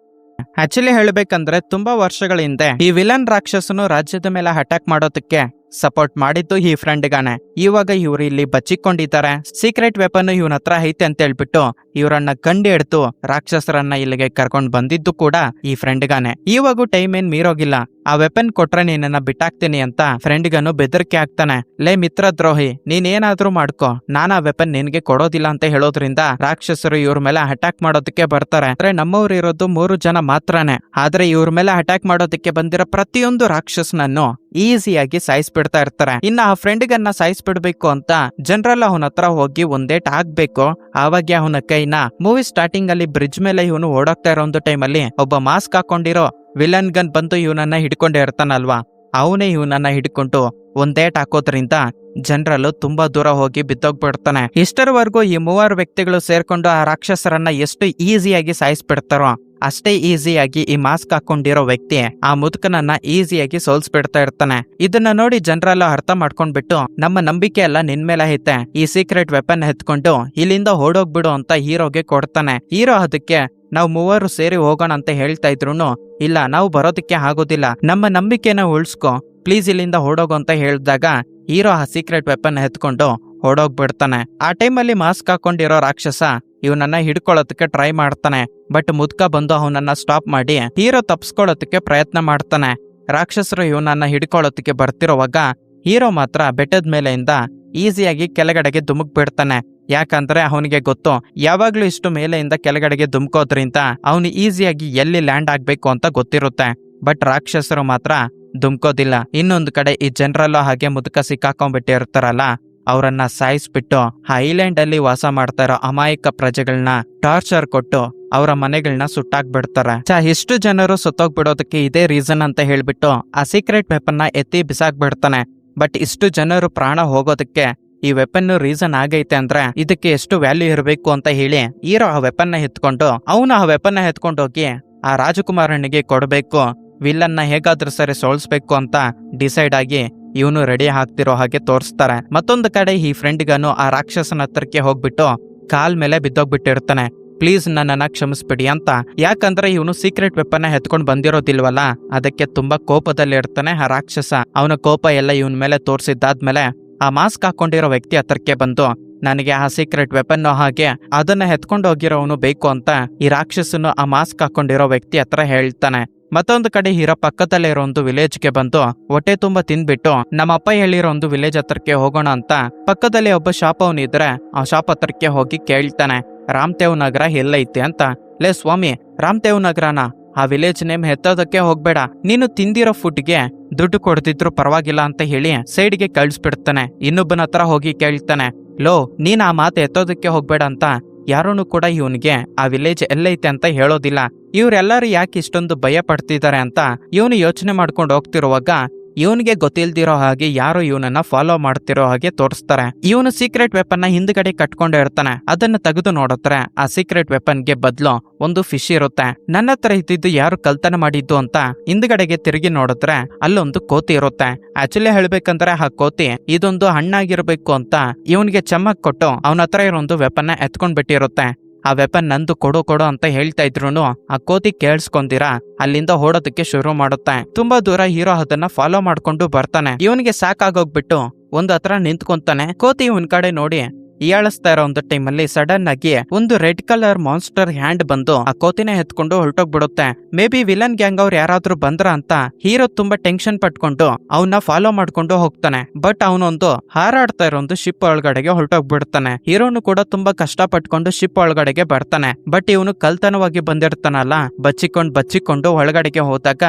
ಆಕ್ಚುಲಿ ಹೇಳ್ಬೇಕಂದ್ರೆ ತುಂಬಾ ವರ್ಷಗಳ ಹಿಂದೆ ಈ ವಿಲನ್ ರಾಕ್ಷಸನು ರಾಜ್ಯದ ಮೇಲೆ ಅಟ್ಯಾಕ್ ಮಾಡೋದಕ್ಕೆ ಸಪೋರ್ಟ್ ಮಾಡಿದ್ದು ಈ ಫ್ರೆಂಡ್ಗಾನೆ. ಇವಾಗ ಇವ್ರು ಇಲ್ಲಿ ಬಚ್ಚಿಕೊಂಡಿದ್ದಾರೆ, ಸೀಕ್ರೆಟ್ ವೆಪನ್ ಇವನ ಹತ್ರ ಐತೆ ಅಂತ ಹೇಳ್ಬಿಟ್ಟು ಇವರನ್ನ ಕಂಡು ಹಿಡ್ದು ರಾಕ್ಷಸರನ್ನ ಇಲ್ಲಿಗೆ ಕರ್ಕೊಂಡ್ ಬಂದಿದ್ದು ಕೂಡ ಈ ಫ್ರೆಂಡ್ಗಾನೆ. ಇವಾಗೂ ಟೈಮ್ ಏನ್ ಮೀರೋಗಿಲ್ಲ, ಆ ವೆಪನ್ ಕೊಟ್ರೆ ನೀನನ್ನ ಬಿಟ್ಟಾಕ್ತೀನಿ ಅಂತ ಫ್ರೆಂಡ್ಗನು ಬೆದರಿಕೆ ಆಗ್ತಾನೆ. ಲೇ ಮಿತ್ರ ದ್ರೋಹಿ, ನೀನ್ ಏನಾದ್ರೂ ಮಾಡ್ಕೋ, ನಾನ್ ಆ ವೆಪನ್ ನಿನ್ಗೆ ಕೊಡೋದಿಲ್ಲ ಅಂತ ಹೇಳೋದ್ರಿಂದ ರಾಕ್ಷಸರು ಇವ್ರ ಮೇಲೆ ಅಟ್ಯಾಕ್ ಮಾಡೋದಕ್ಕೆ ಬರ್ತಾರೆ. ಅಂದ್ರೆ ನಮ್ಮವ್ರು ಇರೋದು 3 ಜನ ಮಾತ್ರನೇ, ಆದ್ರೆ ಇವ್ರ ಮೇಲೆ ಅಟ್ಯಾಕ್ ಮಾಡೋದಕ್ಕೆ ಬಂದಿರೋ ಪ್ರತಿಯೊಂದು ರಾಕ್ಷಸನನ್ನು ಈಸಿಯಾಗಿ ಸಾಯಿಸ್ಬಿಡ್ತಾ ಇರ್ತಾರೆ. ಇನ್ನ ಆ ಫ್ರೆಂಡ್ಗನ್ನ ಸಾಯಿಸ್ಬಿಡ್ಬೇಕು ಅಂತ ಜನರಲ್ ಅವನ ಹತ್ರ ಹೋಗಿ ಒಂದೇಟ್ ಆಗ್ಬೇಕು. ಆವಾಗ ಅವನ ಕೈನ ಮೂವಿ ಸ್ಟಾರ್ಟಿಂಗ್ ಅಲ್ಲಿ ಬ್ರಿಡ್ಜ್ ಮೇಲೆ ಇವನು ಓಡೋಗ್ತಾ ಇರೋ ಒಂದು ಟೈಮಲ್ಲಿ ಒಬ್ಬ ಮಾಸ್ಕ್ ಹಾಕೊಂಡಿರೋ ವಿಲನ್ ಗನ್ ಬಂದು ಇವನನ್ನ ಹಿಡ್ಕೊಂಡೇ ಇರ್ತಾನಲ್ವಾ, ಅವನೇ ಇವನನ್ನ ಹಿಡ್ಕೊಂಡು ಒಂದೇಟ್ ಹಾಕೋದ್ರಿಂದ ಜನರಲ್ ತುಂಬಾ ದೂರ ಹೋಗಿ ಬಿದ್ದೋಗ್ಬಿಡ್ತಾನೆ. ಇಷ್ಟರವರೆಗೂ ಈ 3 ವ್ಯಕ್ತಿಗಳು ಸೇರ್ಕೊಂಡು ಆ ರಾಕ್ಷಸರನ್ನ ಎಷ್ಟು ಈಸಿಯಾಗಿ ಸಾಯಿಸ್ಬಿಡ್ತಾರೋ ಅಷ್ಟೇ ಈಸಿಯಾಗಿ ಈ ಮಾಸ್ಕ್ ಹಾಕೊಂಡಿರೋ ವ್ಯಕ್ತಿ ಆ ಮುದುಕನನ್ನ ಈಸಿಯಾಗಿ ಸೋಲ್ಸ್ಬಿಡ್ತಾ ಇರ್ತಾನೆ. ಇದನ್ನ ನೋಡಿ ಜನರೆಲ್ಲ ಅರ್ಥ ಮಾಡ್ಕೊಂಡ್ಬಿಟ್ಟು ನಮ್ಮ ನಂಬಿಕೆ ಎಲ್ಲ ನಿನ್ ಮೇಲೆ ಐತೆ, ಈ ಸೀಕ್ರೆಟ್ ವೆಪನ್ ಎತ್ಕೊಂಡು ಇಲ್ಲಿಂದ ಓಡೋಗ್ಬಿಡು ಅಂತ ಹೀರೋಗೆ ಕೊಡ್ತಾನೆ. ಹೀರೋ ಅದಕ್ಕೆ ನಾವು 3 ಸೇರಿ ಹೋಗೋಣ ಅಂತ ಹೇಳ್ತಾ ಇದ್ರು, ಇಲ್ಲ ನಾವು ಬರೋದಕ್ಕೆ ಆಗೋದಿಲ್ಲ, ನಮ್ಮ ನಂಬಿಕೆನ ಉಳಿಸ್ಕೊ ಪ್ಲೀಸ್ ಇಲ್ಲಿಂದ ಓಡೋಗು ಅಂತ ಹೇಳಿದಾಗ ಹೀರೋ ಆ ಸೀಕ್ರೆಟ್ ವೆಪನ್ ಎತ್ಕೊಂಡು ಓಡೋಗ್ಬಿಡ್ತಾನೆ. ಆ ಟೈಮಲ್ಲಿ ಮಾಸ್ಕ್ ಹಾಕೊಂಡಿರೋ ರಾಕ್ಷಸ ಇವನನ್ನ ಹಿಡ್ಕೊಳ್ಳೋದಕ್ಕೆ ಟ್ರೈ ಮಾಡ್ತಾನೆ. ಬಟ್ ಮುದ್ಕ ಬಂದು ಅವನನ್ನ ಸ್ಟಾಪ್ ಮಾಡಿ ಹೀರೋ ತಪ್ಸ್ಕೊಳ್ಳೋದಕ್ಕೆ ಪ್ರಯತ್ನ ಮಾಡ್ತಾನೆ. ರಾಕ್ಷಸರು ಇವನನ್ನ ಹಿಡ್ಕೊಳ್ಳೋದಕ್ಕೆ ಬರ್ತಿರೋವಾಗ ಹೀರೋ ಮಾತ್ರ ಬೆಟ್ಟದ ಮೇಲೆಯಿಂದ ಈಸಿಯಾಗಿ ಕೆಳಗಡೆಗೆ ಧುಮುಕ್ ಬಿಡ್ತಾನೆ. ಯಾಕಂದ್ರೆ ಅವನಿಗೆ ಗೊತ್ತು, ಯಾವಾಗ್ಲೂ ಇಷ್ಟು ಮೇಲೆಯಿಂದ ಕೆಳಗಡೆಗೆ ಧುಮ್ಕೋದ್ರಿಂದ ಅವನು ಈಸಿಯಾಗಿ ಎಲ್ಲಿ ಲ್ಯಾಂಡ್ ಆಗ್ಬೇಕು ಅಂತ ಗೊತ್ತಿರುತ್ತೆ. ಬಟ್ ರಾಕ್ಷಸರು ಮಾತ್ರ ಧುಮ್ಕೋದಿಲ್ಲ. ಇನ್ನೊಂದು ಕಡೆ ಈ ಜನರಲ್ಲೂ ಹಾಗೆ ಮುದುಕ ಸಿಕ್ಕಾಕೊಂಡ್ಬಿಟ್ಟಿರ್ತಾರಲ್ಲ, ಅವರನ್ನ ಸಾಯಿಸ್ಬಿಟ್ಟು ಐಲ್ಯಾಂಡ್ ಅಲ್ಲಿ ವಾಸ ಮಾಡ್ತಾ ಇರೋ ಅಮಾಯಕ ಪ್ರಜೆಗಳನ್ನ ಟಾರ್ಚರ್ ಕೊಟ್ಟು ಅವರ ಮನೆಗಳನ್ನ ಸುಟ್ಟಾಕ್ಬಿಡ್ತಾರೆ. ಇಷ್ಟು ಜನರು ಸುತ್ತೋಗ್ಬಿಡೋದಕ್ಕೆ ಇದೇ ರೀಸನ್ ಅಂತ ಹೇಳ್ಬಿಟ್ಟು ಆ ಸೀಕ್ರೆಟ್ ವೆಪನ್ ನ ಎತ್ತಿ ಬಿಸಾಕ್ಬಿಡ್ತಾನೆ. ಬಟ್ ಇಷ್ಟು ಜನರು ಪ್ರಾಣ ಹೋಗೋದಕ್ಕೆ ಈ ವೆಪನ್ ರೀಸನ್ ಆಗೈತೆ ಅಂದ್ರೆ ಇದಕ್ಕೆ ಎಷ್ಟು ವ್ಯಾಲ್ಯೂ ಇರಬೇಕು ಅಂತ ಹೇಳಿ ಹೀರೋ ಆ ವೆಪನ್ ನ ಎತ್ಕೊಂಡು ಅವನು ಆ ವೆಪನ್ ನ ಎತ್ಕೊಂಡೋಗಿ ಆ ರಾಜಕುಮಾರನಿಗೆ ಕೊಡಬೇಕು, ವಿಲ್ಲನ್ನ ಹೇಗಾದ್ರೂ ಸರಿ ಸೋಲ್ಸ್ಬೇಕು ಅಂತ ಡಿಸೈಡ್ ಆಗಿ ಇವನು ರೆಡಿ ಆಗ್ತಿರೋ ಹಾಗೆ ತೋರಿಸ್ತಾರೆ. ಮತ್ತೊಂದು ಕಡೆ ಈ ಫ್ರೆಂಡ್ಗನು ಆ ರಾಕ್ಷಸನ ಹತ್ರಕ್ಕೆ ಹೋಗ್ಬಿಟ್ಟು ಕಾಲ್ ಮೇಲೆ ಬಿದ್ದೋಗ್ಬಿಟ್ಟಿರ್ತಾನೆ. ಪ್ಲೀಸ್ ನನ್ನನ್ನ ಕ್ಷಮಿಸ್ಬಿಡಿ ಅಂತ. ಯಾಕಂದ್ರೆ ಇವನು ಸೀಕ್ರೆಟ್ ವೆಪನ್ ಎತ್ಕೊಂಡು ಬಂದಿರೋದಿಲ್ವಲ್ಲ, ಅದಕ್ಕೆ ತುಂಬಾ ಕೋಪದಲ್ಲಿ ಇರ್ತಾನೆ ಆ ರಾಕ್ಷಸ. ಅವನ ಕೋಪ ಎಲ್ಲ ಇವನ್ ಮೇಲೆ ತೋರಿಸಿದ್ದಾದ್ಮೇಲೆ ಆ ಮಾಸ್ಕ್ ಹಾಕೊಂಡಿರೋ ವ್ಯಕ್ತಿ ಹತ್ರಕ್ಕೆ ಬಂದು ನನಗೆ ಆ ಸೀಕ್ರೆಟ್ ವೆಪನ್ ಹಾಗೆ ಅದನ್ನ ಎತ್ಕೊಂಡು ಹೋಗಿರೋವನು ಬೇಕು ಅಂತ ಈ ರಾಕ್ಷಸನು ಆ ಮಾಸ್ಕ್ ಹಾಕೊಂಡಿರೋ ವ್ಯಕ್ತಿ ಹತ್ರ ಹೇಳ್ತಾನೆ. ಮತ್ತೊಂದು ಕಡೆ ಹೀರೋ ಪಕ್ಕದಲ್ಲೇ ಇರೋ ಒಂದು ವಿಲೇಜ್ಗೆ ಬಂದು ಹೊಟ್ಟೆ ತುಂಬಾ ತಿಂದ್ಬಿಟ್ಟು ನಮ್ಮಪ್ಪ ಹೇಳಿರೋ ಒಂದು ವಿಲೇಜ್ ಹತ್ರಕ್ಕೆ ಹೋಗೋಣ ಅಂತ ಪಕ್ಕದಲ್ಲಿ ಒಬ್ಬ ಶಾಪ್ ಅವನಿದ್ರೆ ಆ ಶಾಪ್ ಹತ್ರಕ್ಕೆ ಹೋಗಿ ಕೇಳ್ತಾನೆ, ರಾಮತೇವ್ ನಗರ ಎಲ್ಲೈತೆ ಅಂತ. ಲೇ ಸ್ವಾಮಿ, ರಾಮತೇವ್ ನಗರನ? ಆ ವಿಲೇಜ್ ನೇಮ್ ಎತ್ತೋದಕ್ಕೆ ಹೋಗ್ಬೇಡ, ನೀನು ತಿಂದಿರೋ ಫುಡ್ಗೆ ದುಡ್ಡು ಕೊಡ್ತಿದ್ರು ಪರವಾಗಿಲ್ಲ ಅಂತ ಹೇಳಿ ಸೈಡ್ಗೆ ಕಳಿಸ್ಬಿಡ್ತಾನೆ. ಇನ್ನೊಬ್ಬನ ಹತ್ರ ಹೋಗಿ ಕೇಳ್ತಾನೆ, ಲೋ ನೀನ್ ಆ ಮಾತು ಎತ್ತೋದಕ್ಕೆ ಹೋಗ್ಬೇಡ ಅಂತ. ಯಾರೂ ಕೂಡ ಇವನಿಗೆ ಆ ವಿಲೇಜ್ ಎಲ್ಲೈತೆ ಅಂತ ಹೇಳೋದಿಲ್ಲ. ಇವರೆಲ್ಲರೂ ಯಾಕೆ ಇಷ್ಟೊಂದು ಭಯ ಪಡ್ತಿದ್ದಾರೆ ಅಂತ ಇವನು ಯೋಚನೆ ಮಾಡ್ಕೊಂಡು ಹೋಗ್ತಿರುವಾಗ ಇವನಿಗೆ ಗೊತ್ತಿಲ್ದಿರೋ ಹಾಗೆ ಯಾರೋ ಇವನನ್ನ ಫಾಲೋ ಮಾಡ್ತಿರೋ ಹಾಗೆ ತೋರಿಸ್ತಾರೆ. ಇವನು ಸೀಕ್ರೆಟ್ ವೆಪನ್ ನ ಹಿಂದ್ಗಡೆ ಕಟ್ಕೊಂಡು ಇರ್ತಾನೆ. ಅದನ್ನ ತೆಗೆದು ನೋಡಿದ್ರೆ ಆ ಸೀಕ್ರೆಟ್ ವೆಪನ್ ಗೆ ಬದಲು ಒಂದು ಫಿಶ್ ಇರುತ್ತೆ. ನನ್ನ ಹತ್ರ ಇದ್ದಿದ್ದು ಯಾರು ಕಳ್ತನ ಮಾಡಿದ್ದು ಅಂತ ಹಿಂದ್ಗಡೆಗೆ ತಿರುಗಿ ನೋಡಿದ್ರೆ ಅಲ್ಲೊಂದು ಕೋತಿ ಇರುತ್ತೆ. ಆಕ್ಚುಲಿ ಹೇಳ್ಬೇಕಂದ್ರೆ ಆ ಕೋತಿ ಇದೊಂದು ಹಣ್ಣಾಗಿರ್ಬೇಕು ಅಂತ ಇವನಿಗೆ ಚಮ್ಮಕ್ ಕೊಟ್ಟು ಅವನ ಹತ್ರ ಇರೋ ಒಂದು ವೆಪನ್ ನ ಎತ್ಕೊಂಡ್ ಬಿಟ್ಟಿರುತ್ತೆ. ಆ ವೆಪನ್ ನಂದು ಕೊಡು ಕೊಡು ಅಂತ ಹೇಳ್ತಾ ಇದ್ರು ಆ ಕೋತಿ ಕೇಳಿಸ್ಕೊಂದಿರ ಅಲ್ಲಿಂದ ಓಡೋದಕ್ಕೆ ಶುರು ಮಾಡುತ್ತೆ. ತುಂಬಾ ದೂರ ಹೀರೋ ಅದನ್ನ ಫಾಲೋ ಮಾಡ್ಕೊಂಡು ಬರ್ತಾನೆ. ಇವನಿಗೆ ಸಾಕಾಗೋಗ್ಬಿಟ್ಟು ಒಂದ್ ಹತ್ರ ನಿಂತ್ಕೊಂತಾನೆ. ಕೋತಿ ಇವನ್ ಕಡೆ ನೋಡಿ ಹೀಯಾಳಿಸ್ತಾ ಇರೋ ಒಂದು ಟೈಮಲ್ಲಿ ಸಡನ್ ಆಗಿ ಒಂದು ರೆಡ್ ಕಲರ್ ಮಾನ್ಸ್ಟರ್ ಹ್ಯಾಂಡ್ ಬಂದು ಆ ಕೋತಿನ ಎತ್ಕೊಂಡು ಹೊರಟೋಗ್ಬಿಡುತ್ತೆ. ಮೇ ಬಿ ವಿಲನ್ ಗ್ಯಾಂಗ್ ಅವ್ರು ಯಾರಾದ್ರೂ ಬಂದ್ರ ಅಂತ ಹೀರೋ ತುಂಬಾ ಟೆನ್ಷನ್ ಪಟ್ಕೊಂಡು ಅವನ್ನ ಫಾಲೋ ಮಾಡ್ಕೊಂಡು ಹೋಗ್ತಾನೆ. ಬಟ್ ಅವನೊಂದು ಹಾರಾಡ್ತಾ ಇರೋ ಒಂದು ಶಿಪ್ ಒಳಗಡೆಗೆ ಹೊರಟೋಗ್ಬಿಡ್ತಾನೆ. ಹೀರೋನು ಕೂಡ ತುಂಬಾ ಕಷ್ಟ ಪಟ್ಕೊಂಡು ಶಿಪ್ ಒಳಗಡೆಗೆ ಬರ್ತಾನೆ. ಬಟ್ ಇವನು ಕಲ್ತನವಾಗಿ ಬಂದಿರ್ತಾನಲ್ಲ, ಬಚ್ಚಿಕೊಂಡು ಒಳಗಡೆಗೆ ಹೋದಾಗ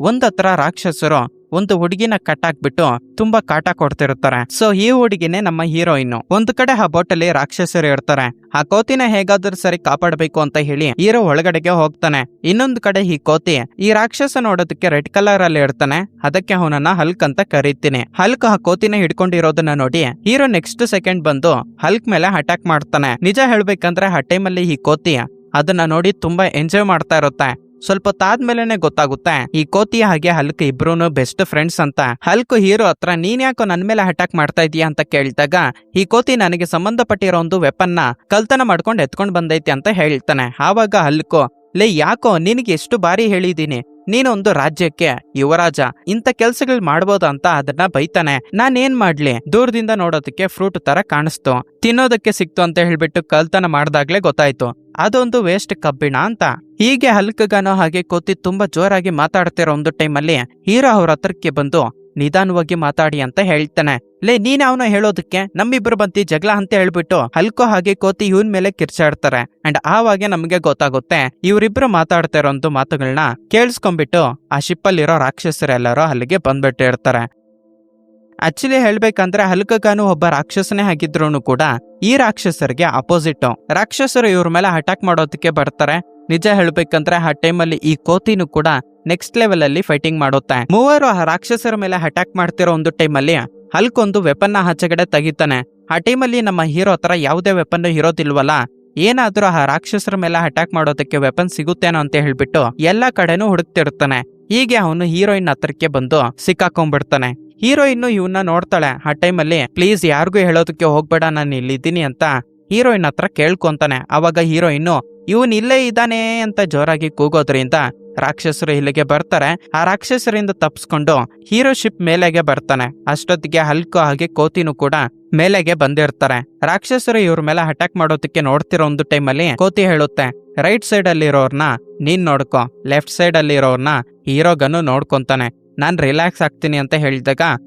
ಒಂದ್ ಹತ್ರ ರಾಕ್ಷಸರು ಒಂದು ಹುಡುಗಿನ ಕಟ್ಟಾಕ್ಬಿಟ್ಟು ತುಂಬಾ ಕಾಟ ಕೊಡ್ತಿರ್ತಾರೆ. ಸೊ ಈ ಹುಡುಗಿನೇ ನಮ್ಮ ಹೀರೋಯಿನ್. ಒಂದು ಕಡೆ ಆ ಬೋಟ್ ಅಲ್ಲಿ ರಾಕ್ಷಸರು ಇರ್ತಾರೆ. ಆ ಕೋತಿನ ಹೇಗಾದ್ರೂ ಸರಿ ಕಾಪಾಡಬೇಕು ಅಂತ ಹೇಳಿ ಹೀರೋ ಒಳಗಡೆಗೆ ಹೋಗ್ತಾನೆ. ಇನ್ನೊಂದು ಕಡೆ ಈ ಕೋತಿ ಈ ರಾಕ್ಷಸ ನೋಡೋದಕ್ಕೆ ರೆಡ್ ಕಲರ್ ಅಲ್ಲಿ ಇರ್ತಾನೆ. ಅದಕ್ಕೆ ಅವನನ್ನ ಹಲ್ಕ್ ಅಂತ ಕರೀತೀನಿ. ಹಲ್ಕ್ ಆ ಕೋತಿನ ಹಿಡ್ಕೊಂಡಿರೋದನ್ನ ನೋಡಿ ಹೀರೋ ನೆಕ್ಸ್ಟ್ ಸೆಕೆಂಡ್ ಬಂದು ಹಲ್ಕ್ ಮೇಲೆ ಅಟ್ಯಾಕ್ ಮಾಡ್ತಾನೆ. ನಿಜ ಹೇಳ್ಬೇಕಂದ್ರೆ ಆ ಟೈಮಲ್ಲಿ ಈ ಕೋತಿ ಅದನ್ನ ನೋಡಿ ತುಂಬಾ ಎಂಜಾಯ್ ಮಾಡ್ತಾ ಇರುತ್ತೆ. ಸ್ವಲ್ಪ ತಾದ್ಮೇಲೆನೆ ಗೊತ್ತಾಗುತ್ತೆ ಈ ಕೋತಿ ಹಾಗೆ ಹಲ್ಕ್ ಇಬ್ರು ಬೆಸ್ಟ್ ಫ್ರೆಂಡ್ಸ್ ಅಂತ. ಹಲ್ಕ್ ಹೀರೋ ಹತ್ರ ನೀನ್ ಯಾಕೋ ನನ್ ಮೇಲೆ ಅಟ್ಯಾಕ್ ಮಾಡ್ತಾ ಇದೀಯ ಅಂತ ಕೇಳಿದಾಗ ಈ ಕೋತಿ ನನಗೆ ಸಂಬಂಧಪಟ್ಟಿರೋ ಒಂದು ವೆಪನ್ನ ಕಳ್ತನ ಮಾಡ್ಕೊಂಡು ಎತ್ಕೊಂಡ್ ಬಂದೈತಿ ಅಂತ ಹೇಳ್ತಾನೆ. ಆವಾಗ ಹಲ್ಕು ಲೇ ಯಾಕೋ ನಿನಗೆ ಎಷ್ಟು ಬಾರಿ ಹೇಳಿದೀನಿ, ನೀನು ಒಂದು ರಾಜ್ಯಕ್ಕೆ ಯುವರಾಜ, ಇಂಥ ಕೆಲ್ಸಗಳು ಮಾಡ್ಬೋದು ಅಂತ ಅದನ್ನ ಬೈತಾನೆ. ನಾನೇನ್ ಮಾಡ್ಲಿ, ದೂರದಿಂದ ನೋಡೋದಕ್ಕೆ ಫ್ರೂಟ್ ತರ ಕಾಣಿಸ್ತು, ತಿನ್ನೋದಕ್ಕೆ ಸಿಕ್ತು ಅಂತ ಹೇಳ್ಬಿಟ್ಟು ಕಳ್ತನ ಮಾಡ್ದಾಗ್ಲೇ ಗೊತ್ತಾಯ್ತು ಅದೊಂದು ವೇಸ್ಟ್ ಕಬ್ಬಿಣ ಅಂತ. ಹೀಗೆ ಹಲ್ಕಗಾನೋ ಹಾಗೆ ಕೋತಿ ತುಂಬಾ ಜೋರಾಗಿ ಮಾತಾಡ್ತಿರೋ ಒಂದು ಟೈಮಲ್ಲಿ ಹೀರೋ ಅವ್ರ ಹತ್ರಕ್ಕೆ ಬಂದು ನಿಧಾನವಾಗಿ ಮಾತಾಡಿ ಅಂತ ಹೇಳ್ತಾನೆ. ಲೇ ನೀನ್ ಅವನ ಹೇಳೋದಕ್ಕೆ ನಮ್ಮಿಬ್ರು ಬಂತಿ ಜಗಳ ಅಂತ ಹೇಳ್ಬಿಟ್ಟು ಹಲ್ಕೋ ಹಾಗೆ ಕೋತಿ ಇವನ್ ಮೇಲೆ ಕಿರ್ಚಾಡ್ತಾರೆ. ಅಂಡ್ ಆವಾಗೆ ನಮ್ಗೆ ಗೊತ್ತಾಗುತ್ತೆ ಇವರಿಬ್ರು ಮಾತಾಡ್ತಾ ಇರೋಂತ ಮಾತುಗಳನ್ನ ಕೇಳಿಸ್ಕೊಂಡ್ಬಿಟ್ಟು ಆ ಶಿಪ್ಪಲ್ಲಿರೋ ರಾಕ್ಷಸರೆಲ್ಲರೂ ಅಲ್ಲಿಗೆ ಬಂದ್ಬಿಟ್ಟಿರ್ತಾರೆ. ಆಕ್ಚುಲಿ ಹೇಳ್ಬೇಕಂದ್ರೆ ಹಲ್ಕಗಾನು ಒಬ್ಬ ರಾಕ್ಷಸನೇ ಆಗಿದ್ರು ಕೂಡ ಈ ರಾಕ್ಷಸರಿಗೆ ಅಪೋಸಿಟ್. ರಾಕ್ಷಸರು ಇವ್ರ ಮೇಲೆ ಅಟ್ಯಾಕ್ ಮಾಡೋದಕ್ಕೆ ಬರ್ತಾರೆ. ನಿಜ ಹೇಳ್ಬೇಕಂದ್ರೆ ಆ ಟೈಮಲ್ಲಿ ಈ ಕೋತಿನೂ ಕೂಡ ನೆಕ್ಸ್ಟ್ ಲೆವೆಲ್ ಅಲ್ಲಿ ಫೈಟಿಂಗ್ ಮಾಡುತ್ತೆ. ಮೂವರು ಆ ರಾಕ್ಷಸರ ಮೇಲೆ ಅಟ್ಯಾಕ್ ಮಾಡ್ತಿರೋ ಒಂದು ಟೈಮಲ್ಲಿ ಹಲ್ಕ್ ಒಂದು ವೆಪನ್ನ ಆಚೆಗಡೆ ತೆಗಿತಾನೆ. ಆ ಟೈಮಲ್ಲಿ ನಮ್ಮ ಹೀರೋ ಹತ್ರ ಯಾವುದೇ ವೆಪನ್ ಇರೋದಿಲ್ವಲ್ಲ, ಏನಾದ್ರೂ ಆ ರಾಕ್ಷಸರ ಮೇಲೆ ಅಟ್ಯಾಕ್ ಮಾಡೋದಕ್ಕೆ ವೆಪನ್ ಸಿಗುತ್ತೇನೋ ಅಂತ ಹೇಳ್ಬಿಟ್ಟು ಎಲ್ಲಾ ಕಡೆನೂ ಹುಡುಕ್ತಿರ್ತಾನೆ. ಹೀಗೆ ಅವನು ಹೀರೋಯಿನ್ ಹತ್ರಕ್ಕೆ ಬಂದು ಸಿಕ್ಕಾಕೊಂಡ್ಬಿಡ್ತಾನೆ. ಹೀರೋಯಿನ್ ಇವನ್ನ ನೋಡ್ತಾಳೆ. ಆ ಟೈಮಲ್ಲಿ ಪ್ಲೀಸ್ ಯಾರಿಗೂ ಹೇಳೋದಕ್ಕೆ ಹೋಗ್ಬೇಡ, ನಾನು ಇಲ್ಲಿದ್ದೀನಿ ಅಂತ ಹೀರೋಯಿನ್ ಹತ್ರ ಕೇಳ್ಕೊಂತಾನೆ. ಅವಾಗ ಹೀರೋಯಿನ್ ಇವನ್ ಇಲ್ಲೇ ಇದ್ದಾನೆ ಅಂತ ಜೋರಾಗಿ ಕೂಗೋದ್ರಿಂದ ರಾಕ್ಷಸರು ಇಲ್ಲಿಗೆ ಬರ್ತಾರೆ. ಆ ರಾಕ್ಷಸರಿಂದ ತಪ್ಪಿಸ್ಕೊಂಡು ಹೀರೋ ಶಿಪ್ ಮೇಲೆಗೆ ಬರ್ತಾನೆ. ಅಷ್ಟೊತ್ತಿಗೆ ಹಲ್ಕು ಹಾಗೆ ಕೋತಿನೂ ಕೂಡ ಮೇಲೆಗೆ ಬಂದಿರ್ತಾರೆ. ರಾಕ್ಷಸರು ಇವ್ರ ಮೇಲೆ ಅಟ್ಯಾಕ್ ಮಾಡೋದಕ್ಕೆ ನೋಡ್ತಿರೋ ಒಂದು ಟೈಮಲ್ಲಿ ಕೋತಿ ಹೇಳುತ್ತೆ, ರೈಟ್ ಸೈಡ್ ಅಲ್ಲಿ ಇರೋರ್ನ ನೀನ್ ನೋಡ್ಕೊ, ಲೆಫ್ಟ್ ಸೈಡ್ ಅಲ್ಲಿ ಇರೋರ್ನ ಹೀರೋಗನು ನೋಡ್ಕೊಂತಾನೆ. ನಾನ್ ರಿಲ್ಯಾಕ್ಸ್ ಆಗ್ತೀನಿ ಅಂತ ಹೇಳಿದಾಗ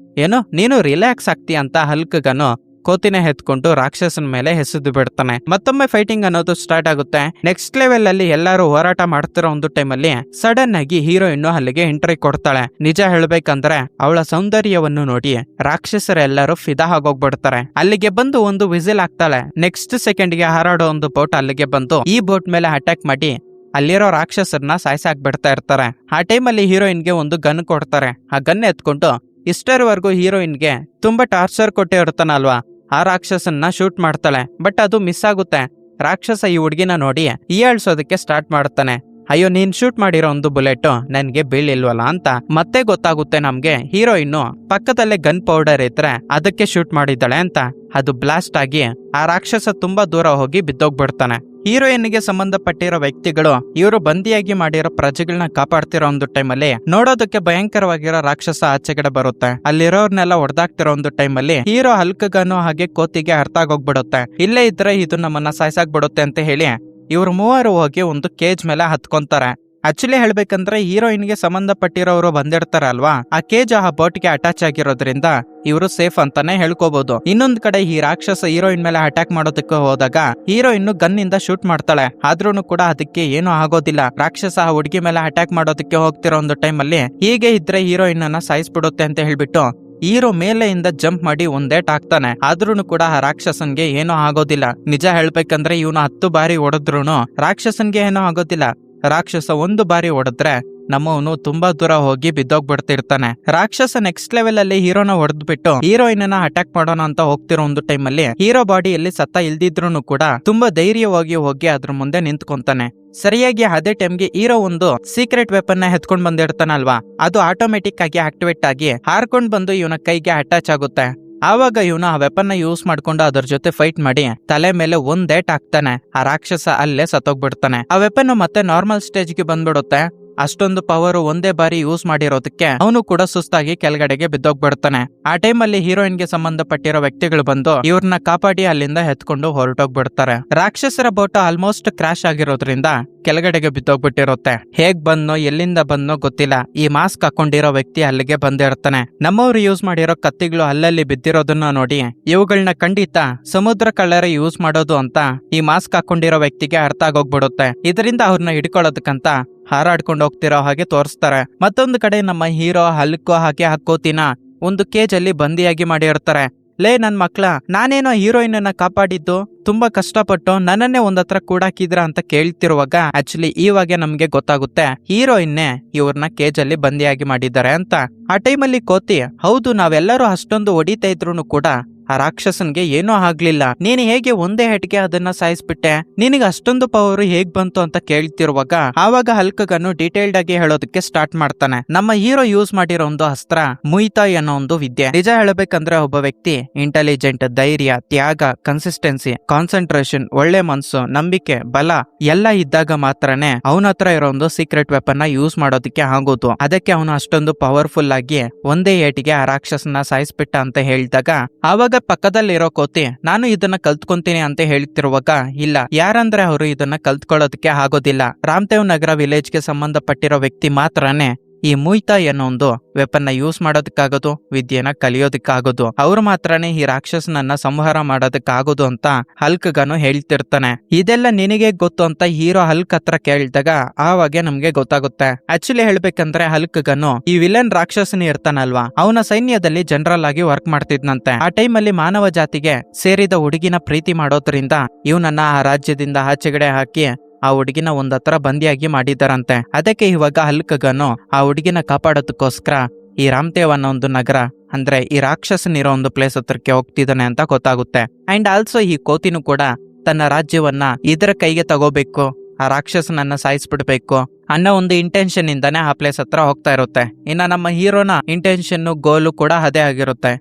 ಏನು ನೀನು ರಿಲ್ಯಾಕ್ಸ್ ಆಗ್ತೀಯ ಅಂತ ಹಲ್ಕ್ಗನು ಕೋತಿನ ಎತ್ಕೊಂಡು ರಾಕ್ಷಸನ ಮೇಲೆ ಎಸೆದು ಬಿಡ್ತಾನೆ. ಮತ್ತೊಮ್ಮೆ ಫೈಟಿಂಗ್ ಅನ್ನೋದು ಸ್ಟಾರ್ಟ್ ಆಗುತ್ತೆ. ನೆಕ್ಸ್ಟ್ ಲೆವೆಲ್ ಅಲ್ಲಿ ಎಲ್ಲರೂ ಹೋರಾಟ ಮಾಡ್ತಿರೋ ಒಂದು ಟೈಮಲ್ಲಿ ಸಡನ್ ಆಗಿ ಹೀರೋಯಿನ್ ಅಲ್ಲಿಗೆ ಎಂಟ್ರಿ ಕೊಡ್ತಾಳೆ. ನಿಜ ಹೇಳ್ಬೇಕಂದ್ರೆ ಅವಳ ಸೌಂದರ್ಯವನ್ನು ನೋಡಿ ರಾಕ್ಷಸರೆಲ್ಲರೂ ಫಿದಾ ಆಗೋಗ್ಬಿಡ್ತಾರೆ. ಅಲ್ಲಿಗೆ ಬಂದು ಒಂದು ವಿಸಿಲ್ ಹಾಕ್ತಾಳೆ. ನೆಕ್ಸ್ಟ್ ಸೆಕೆಂಡ್ಗೆ ಹಾರಾಡೋ ಒಂದು ಬೋಟ್ ಅಲ್ಲಿಗೆ ಬಂದು ಈ ಬೋಟ್ ಮೇಲೆ ಅಟ್ಯಾಕ್ ಮಾಡಿ ಅಲ್ಲಿರೋ ರಾಕ್ಷಸರನ್ನ ಸಾಯ್ಸಾಕ್ ಬಿಡ್ತಾ ಇರ್ತಾರೆ. ಆ ಟೈಮಲ್ಲಿ ಹೀರೋಯಿನ್ಗೆ ಒಂದು ಗನ್ ಕೊಡ್ತಾರೆ. ಆ ಗನ್ ಎತ್ಕೊಂಡು ಇಷ್ಟರವರೆಗೂ ಹೀರೋಯಿನ್ಗೆ ತುಂಬಾ ಟಾರ್ಚರ್ ಕೊಟ್ಟೆ ಇರ್ತಾನಲ್ವಾ, ಆ ರಾಕ್ಷಸನ್ನ ಶೂಟ್ ಮಾಡ್ತಾಳೆ. ಬಟ್ ಅದು ಮಿಸ್ ಆಗುತ್ತೆ. ರಾಕ್ಷಸ ಈ ಹುಡ್ಗಿನ ನೋಡಿ ಹೀಯಾಳ್ಸೋದಕ್ಕೆ ಸ್ಟಾರ್ಟ್ ಮಾಡ್ತಾನೆ. ಅಯ್ಯೋ ನೀನ್ ಶೂಟ್ ಮಾಡಿರೋ ಒಂದು ಬುಲೆಟ್ ನನ್ಗೆ ಬೀಳಿಲ್ವಲ್ಲ ಅಂತ. ಮತ್ತೆ ಗೊತ್ತಾಗುತ್ತೆ ನಮ್ಗೆ ಹೀರೋಯಿನ್ನು ಪಕ್ಕದಲ್ಲೇ ಗನ್ ಪೌಡರ್ ಇದ್ರೆ ಅದಕ್ಕೆ ಶೂಟ್ ಮಾಡಿದ್ದಾಳೆ ಅಂತ. ಅದು ಬ್ಲಾಸ್ಟ್ ಆಗಿ ಆ ರಾಕ್ಷಸ ತುಂಬಾ ದೂರ ಹೋಗಿ ಬಿದ್ದೋಗ್ಬಿಡ್ತಾನೆ. ಹೀರೋಯಿನ್ಗೆ ಸಂಬಂಧಪಟ್ಟಿರೋ ವ್ಯಕ್ತಿಗಳು ಇವರು ಬಂದಿಯಾಗಿ ಮಾಡಿರೋ ಪ್ರಜೆಗಳನ್ನ ಕಾಪಾಡ್ತಿರೋ ಒಂದು ಟೈಮಲ್ಲಿ ನೋಡೋದಕ್ಕೆ ಭಯಂಕರವಾಗಿರೋ ರಾಕ್ಷಸ ಆಚೆಗಡೆ ಬರುತ್ತೆ. ಅಲ್ಲಿರೋರ್ನೆಲ್ಲ ಹೊಡೆದಾಕ್ತಿರೋ ಒಂದು ಟೈಮಲ್ಲಿ ಹೀರೋ ಹಲ್ಕಗಾನು ಹಾಗೆ ಕೋತಿಗೆ ಅರ್ಥ ಆಗೋಗ್ಬಿಡುತ್ತೆ, ಇಲ್ಲೇ ಇದ್ರೆ ಇದು ನಮ್ಮನ್ನ ಸಾಯ್ಸಾಕ್ಬಿಡುತ್ತೆ ಅಂತ ಹೇಳಿ ಇವ್ರು ಮೂವರು ಹೋಗಿ ಒಂದು ಕೇಜ್ ಮೇಲೆ ಹತ್ಕೊಂತಾರೆ. ಆಕ್ಚುಲಿ ಹೇಳ್ಬೇಕಂದ್ರೆ ಹೀರೋಯಿನ್ಗೆ ಸಂಬಂಧಪಟ್ಟಿರೋರು ಬಂದಿರ್ತಾರ ಅಲ್ವಾ, ಆ ಕೇಜ್ ಆ ಬೋಟ್ಗೆ ಅಟ್ಯಾಚ್ ಆಗಿರೋದ್ರಿಂದ ಇವರು ಸೇಫ್ ಅಂತಾನೆ ಹೇಳ್ಕೋಬಹುದು. ಇನ್ನೊಂದ್ ಕಡೆ ಈ ರಾಕ್ಷಸ ಹೀರೋಯಿನ್ ಮೇಲೆ ಅಟ್ಯಾಕ್ ಮಾಡೋದಕ್ಕೆ ಹೋದಾಗ ಹೀರೋಯಿನ್ ಗನ್ ಇಂದ ಶೂಟ್ ಮಾಡ್ತಾಳೆ. ಆದ್ರೂ ಕೂಡ ಅದಕ್ಕೆ ಏನು ಆಗೋದಿಲ್ಲ. ರಾಕ್ಷಸ ಆ ಹುಡುಗಿ ಮೇಲೆ ಅಟ್ಯಾಕ್ ಮಾಡೋದಕ್ಕೆ ಹೋಗ್ತಿರೋ ಒಂದು ಟೈಮಲ್ಲಿ ಹೀಗೆ ಇದ್ರೆ ಹೀರೋಯಿನ್ ಅನ್ನ ಸಾಯಿಸ್ಬಿಡುತ್ತೆ ಅಂತ ಹೇಳ್ಬಿಟ್ಟು ಹೀರೋ ಮೇಲೆಯಿಂದ ಜಂಪ್ ಮಾಡಿ ಒಂದೇಟ್ ಹಾಕ್ತಾನೆ. ಆದ್ರೂ ಕೂಡ ಆ ರಾಕ್ಷಸನ್ಗೆ ಏನೂ ಆಗೋದಿಲ್ಲ. ನಿಜ ಹೇಳ್ಬೇಕಂದ್ರೆ ಇವನು 10 ಬಾರಿ ಹೊಡೆದ್ರುನು ರಾಕ್ಷಸನ್ಗೆ ಏನೂ ಆಗೋದಿಲ್ಲ. ರಾಕ್ಷಸ ಒಂದು ಬಾರಿ ಹೊಡೆದ್ರೆ ನಮ್ಮವನು ತುಂಬಾ ದೂರ ಹೋಗಿ ಬಿದ್ದೋಗ್ಬಿಡ್ತಿರ್ತಾನೆ. ರಾಕ್ಷಸ ನೆಕ್ಸ್ಟ್ ಲೆವೆಲ್ ಅಲ್ಲಿ ಹೀರೋನ ಹೊಡೆದ್ಬಿಟ್ಟು ಹೀರೋಯಿನ್ ಅಟ್ಯಾಕ್ ಮಾಡೋಣ ಅಂತ ಹೋಗ್ತಿರೋ ಒಂದು ಟೈಮಲ್ಲಿ ಹೀರೋ ಬಾಡಿಯಲ್ಲಿ ಸತ್ತ ಇಲ್ದಿದ್ರು ಕೂಡ ತುಂಬಾ ಧೈರ್ಯವಾಗಿ ಹೋಗಿ ಅದ್ರ ಮುಂದೆ ನಿಂತ್ಕೊಂತಾನೆ. ಸರಿಯಾಗಿ ಅದೇ ಟೈಮ್ಗೆ ಹೀರೋ ಒಂದು ಸೀಕ್ರೆಟ್ ವೆಪನ್ ನ ಎತ್ಕೊಂಡ್ ಬಂದಿರ್ತಾನಲ್ವಾ, ಅದು ಆಟೋಮೆಟಿಕ್ ಆಗಿ ಆಕ್ಟಿವೇಟ್ ಆಗಿ ಹಾರ್ಕೊಂಡ್ ಬಂದು ಇವನ ಕೈಗೆ ಅಟ್ಯಾಚ್ ಆಗುತ್ತೆ. ಆವಾಗ ಇವನು ಆ ವೆಪನ್ ನ ಯೂಸ್ ಮಾಡ್ಕೊಂಡು ಅದ್ರ ಜೊತೆ ಫೈಟ್ ಮಾಡಿ ತಲೆ ಮೇಲೆ ಒಂದೇಟ್ ಹಾಕ್ತಾನೆ. ಆ ರಾಕ್ಷಸ ಅಲ್ಲೇ ಸತ್ತೋಗ್ಬಿಡ್ತಾನೆ. ಆ ವೆಪನ್ ಮತ್ತೆ ನಾರ್ಮಲ್ ಸ್ಟೇಜ್ಗೆ ಬಂದ್ಬಿಡುತ್ತೆ. ಅಷ್ಟೊಂದು ಪವರ್ ಒಂದೇ ಬಾರಿ ಯೂಸ್ ಮಾಡಿರೋದಕ್ಕೆ ಅವನು ಕೂಡ ಸುಸ್ತಾಗಿ ಕೆಳಗಡೆಗೆ ಬಿದ್ದೋಗ್ಬಿಡ್ತಾನೆ. ಆ ಟೈಮಲ್ಲಿ ಹೀರೋಯಿನ್ಗೆ ಸಂಬಂಧಪಟ್ಟಿರೋ ವ್ಯಕ್ತಿಗಳು ಬಂದು ಇವ್ರನ್ನ ಕಾಪಾಡಿ ಅಲ್ಲಿಂದ ಎತ್ಕೊಂಡು ಹೊರಟೋಗ್ಬಿಡ್ತಾರೆ. ರಾಕ್ಷಸರ ಬೋಟ್ ಆಲ್ಮೋಸ್ಟ್ ಕ್ರಾಶ್ ಆಗಿರೋದ್ರಿಂದ ಕೆಳಗಡೆಗೆ ಬಿದ್ದೋಗ್ಬಿಟ್ಟಿರುತ್ತೆ. ಹೇಗ್ ಬಂದ್ನೋ ಎಲ್ಲಿಂದ ಬಂದ್ನೋ ಗೊತ್ತಿಲ್ಲ. ಈ ಮಾಸ್ಕ್ ಹಾಕೊಂಡಿರೋ ವ್ಯಕ್ತಿ ಅಲ್ಲಿಗೆ ಬಂದಿರ್ತಾನೆ. ನಮ್ಮವ್ರು ಯೂಸ್ ಮಾಡಿರೋ ಕತ್ತಿಗಳು ಅಲ್ಲಲ್ಲಿ ಬಿದ್ದಿರೋದನ್ನ ನೋಡಿ ಇವುಗಳನ್ನ ಖಂಡಿತ ಸಮುದ್ರ ಕಳ್ಳರ ಯೂಸ್ ಮಾಡೋದು ಅಂತ ಈ ಮಾಸ್ಕ್ ಹಾಕೊಂಡಿರೋ ವ್ಯಕ್ತಿಗೆ ಅರ್ಥ ಆಗೋಗ್ಬಿಡುತ್ತೆ. ಇದರಿಂದ ಅವ್ರನ್ನ ಹಿಡ್ಕೊಳ್ಳೋದಕ್ಕಂತ ಹಾರಾಡ್ಕೊಂಡು ಹೋಗ್ತಿರೋ ಹಾಗೆ ತೋರಿಸ್ತಾರೆ. ಮತ್ತೊಂದು ಕಡೆ ನಮ್ಮ ಹೀರೋ ಹಲ್ಕು ಹಾಗೆ ಹಕ್ಕೋತಿನ ಒಂದು ಕೇಜ್ ಅಲ್ಲಿ ಬಂದಿಯಾಗಿ ಮಾಡಿರ್ತಾರೆ. ಲೇ ನನ್ ಮಕ್ಳ, ನಾನೇನೋ ಹೀರೋಯಿನ್ ಅನ್ನ ಕಾಪಾಡಿದ್ದು ತುಂಬಾ ಕಷ್ಟಪಟ್ಟು ನನ್ನನ್ನೇ ಒಂದತ್ರ ಕೂಡಾಕಿದ್ರ ಅಂತ ಕೇಳ್ತಿರುವಾಗ ಆಕ್ಚುಲಿ ಇವಾಗ ನಮ್ಗೆ ಗೊತ್ತಾಗುತ್ತೆ ಹೀರೋಯಿನ್ನೇ ಇವ್ರನ್ನ ಕೇಜ್ ಅಲ್ಲಿ ಬಂದಿಯಾಗಿ ಮಾಡಿದ್ದಾರೆ ಅಂತ. ಆ ಟೈಮಲ್ಲಿ ಕೋತಿ, ಹೌದು ನಾವೆಲ್ಲರೂ ಅಷ್ಟೊಂದು ಹೊಡಿತಾ ಇದ್ರು ಕೂಡ ಆ ರಾಕ್ಷಸನ್ಗೆ ಏನೂ ಆಗ್ಲಿಲ್ಲ, ನೀನು ಹೇಗೆ ಒಂದೇ ಹೆಟ್ಗೆ ಅದನ್ನ ಸಾಯಿಸ್ಬಿಟ್ಟೆ, ನಿನಗೆ ಅಷ್ಟೊಂದು ಪವರ್ ಹೇಗ್ ಬಂತು ಅಂತ ಕೇಳ್ತಿರುವಾಗ ಆವಾಗ ಹಲ್ಕಗನ್ನು ಡೀಟೇಲ್ಡ್ ಆಗಿ ಹೇಳೋದಕ್ಕೆ ಸ್ಟಾರ್ಟ್ ಮಾಡ್ತಾನೆ. ನಮ್ಮ ಹೀರೋ ಯೂಸ್ ಮಾಡಿರೋ ಒಂದು ಅಸ್ತ್ರ ಮುಯ್ತಾಯ್ ಅನ್ನೋ ಒಂದು ವಿದ್ಯೆ. ನಿಜ ಹೇಳಬೇಕಂದ್ರೆ ಒಬ್ಬ ವ್ಯಕ್ತಿ ಇಂಟೆಲಿಜೆಂಟ್, ಧೈರ್ಯ, ತ್ಯಾಗ, ಕನ್ಸಿಸ್ಟೆನ್ಸಿ, ಕಾನ್ಸಂಟ್ರೇಷನ್, ಒಳ್ಳೆ ಮನ್ಸು, ನಂಬಿಕೆ, ಬಲ ಎಲ್ಲ ಇದ್ದಾಗ ಮಾತ್ರನೇ ಅವನ ಹತ್ರ ಇರೋ ಒಂದು ಸೀಕ್ರೆಟ್ ವೆಪನ್ ನ ಯೂಸ್ ಮಾಡೋದಕ್ಕೆ ಆಗೋದು. ಅದಕ್ಕೆ ಅವನು ಅಷ್ಟೊಂದು ಪವರ್ಫುಲ್ ಆಗಿ ಒಂದೇ ಏಟಿಗೆ ಆ ರಾಕ್ಷಸನ ಸಾಯಿಸ್ಬಿಟ್ಟ ಅಂತ ಹೇಳಿದಾಗ ಆವಾಗ ಪಕ್ಕದಲ್ಲಿರೋ ಕೋತಿ, ನಾನು ಇದನ್ನ ಕಲ್ತ್ಕೊಂತೀನಿ ಅಂತ ಹೇಳ್ತಿರುವಾಗ, ಇಲ್ಲ ಯಾರಂದ್ರೆ ಅವರು ಇದನ್ನ ಕಲ್ತ್ಕೊಳ್ಳೋದಕ್ಕೆ ಆಗೋದಿಲ್ಲ, ರಾಮದೇವ್ ನಗರ ವಿಲೇಜ್ಗೆ ಸಂಬಂಧಪಟ್ಟಿರೋ ವ್ಯಕ್ತಿ ಮಾತ್ರನೇ ಈ ಮುಯ್ತಾಯ್ ಅನ್ನೋ ಒಂದು ವೆಪನ್ ನ ಯೂಸ್ ಮಾಡೋದಕ್ಕಾಗೋದು, ವಿದ್ಯೆನ ಕಲಿಯೋದಕ್ಕಾಗೋದು, ಅವ್ರು ಮಾತ್ರನೇ ಈ ರಾಕ್ಷಸನನ್ನ ಸಂಹಾರ ಮಾಡೋದಕ್ಕಾಗೋದು ಅಂತ ಹಲ್ಕ್ಗನು ಹೇಳ್ತಿರ್ತಾನೆ. ಇದೆಲ್ಲ ನಿನಗೆ ಗೊತ್ತು ಅಂತ ಹೀರೋ ಹಲ್ಕ್ ಹತ್ರ ಕೇಳಿದಾಗ ಆವಾಗ ನಮ್ಗೆ ಗೊತ್ತಾಗುತ್ತೆ. ಆಕ್ಚುಲಿ ಹೇಳ್ಬೇಕಂದ್ರೆ ಹಲ್ಕ್ಗನು ಈ ವಿಲನ್ ರಾಕ್ಷಸನಿ ಇರ್ತಾನಲ್ವಾ, ಅವನ ಸೈನ್ಯದಲ್ಲಿ ಜನರಲ್ ಆಗಿ ವರ್ಕ್ ಮಾಡ್ತಿದ್ನಂತೆ. ಆ ಟೈಮಲ್ಲಿ ಮಾನವ ಜಾತಿಗೆ ಸೇರಿದ ಹುಡುಗಿನ ಪ್ರೀತಿ ಮಾಡೋದ್ರಿಂದ ಇವನನ್ನ ಆ ರಾಜ್ಯದಿಂದ ಆಚೆಗಡೆ ಹಾಕಿ ಆ ಹುಡುಗಿನ ಒಂದತ್ರ ಬಂದಿಯಾಗಿ ಮಾಡಿದಾರಂತೆ. ಅದಕ್ಕೆ ಇವಾಗ ಹಲ್ಕ್ಗನು ಆ ಹುಡುಗಿನ ಕಾಪಾಡೋದಕ್ಕೋಸ್ಕರ ಈ ರಾಮದೇವ್ ಅನ್ನೋ ಒಂದು ನಗರ ಅಂದ್ರೆ ಈ ರಾಕ್ಷಸನಿರೋ ಒಂದು ಪ್ಲೇಸ್ ಹತ್ರಕ್ಕೆ ಹೋಗ್ತಿದ್ದಾನೆ ಅಂತ ಗೊತ್ತಾಗುತ್ತೆ. ಅಂಡ್ ಆಲ್ಸೋ ಈ ಕೋತಿನೂ ಕೂಡ ತನ್ನ ರಾಜ್ಯವನ್ನ ಇದರ ಕೈಗೆ ತಗೋಬೇಕು, ಆ ರಾಕ್ಷಸನನ್ನ ಸಾಯಿಸ್ಬಿಡ್ಬೇಕು ಅನ್ನೋ ಒಂದು ಇಂಟೆನ್ಷನ್ ಇಂದಾನೆ ಆ ಪ್ಲೇಸ್ ಹತ್ರ ಹೋಗ್ತಾ ಇರುತ್ತೆ. ಇನ್ನ ನಮ್ಮ ಹೀರೋನ ಇಂಟೆನ್ಷನ್, ಗೋಲು ಕೂಡ ಅದೇ ಆಗಿರುತ್ತೆ.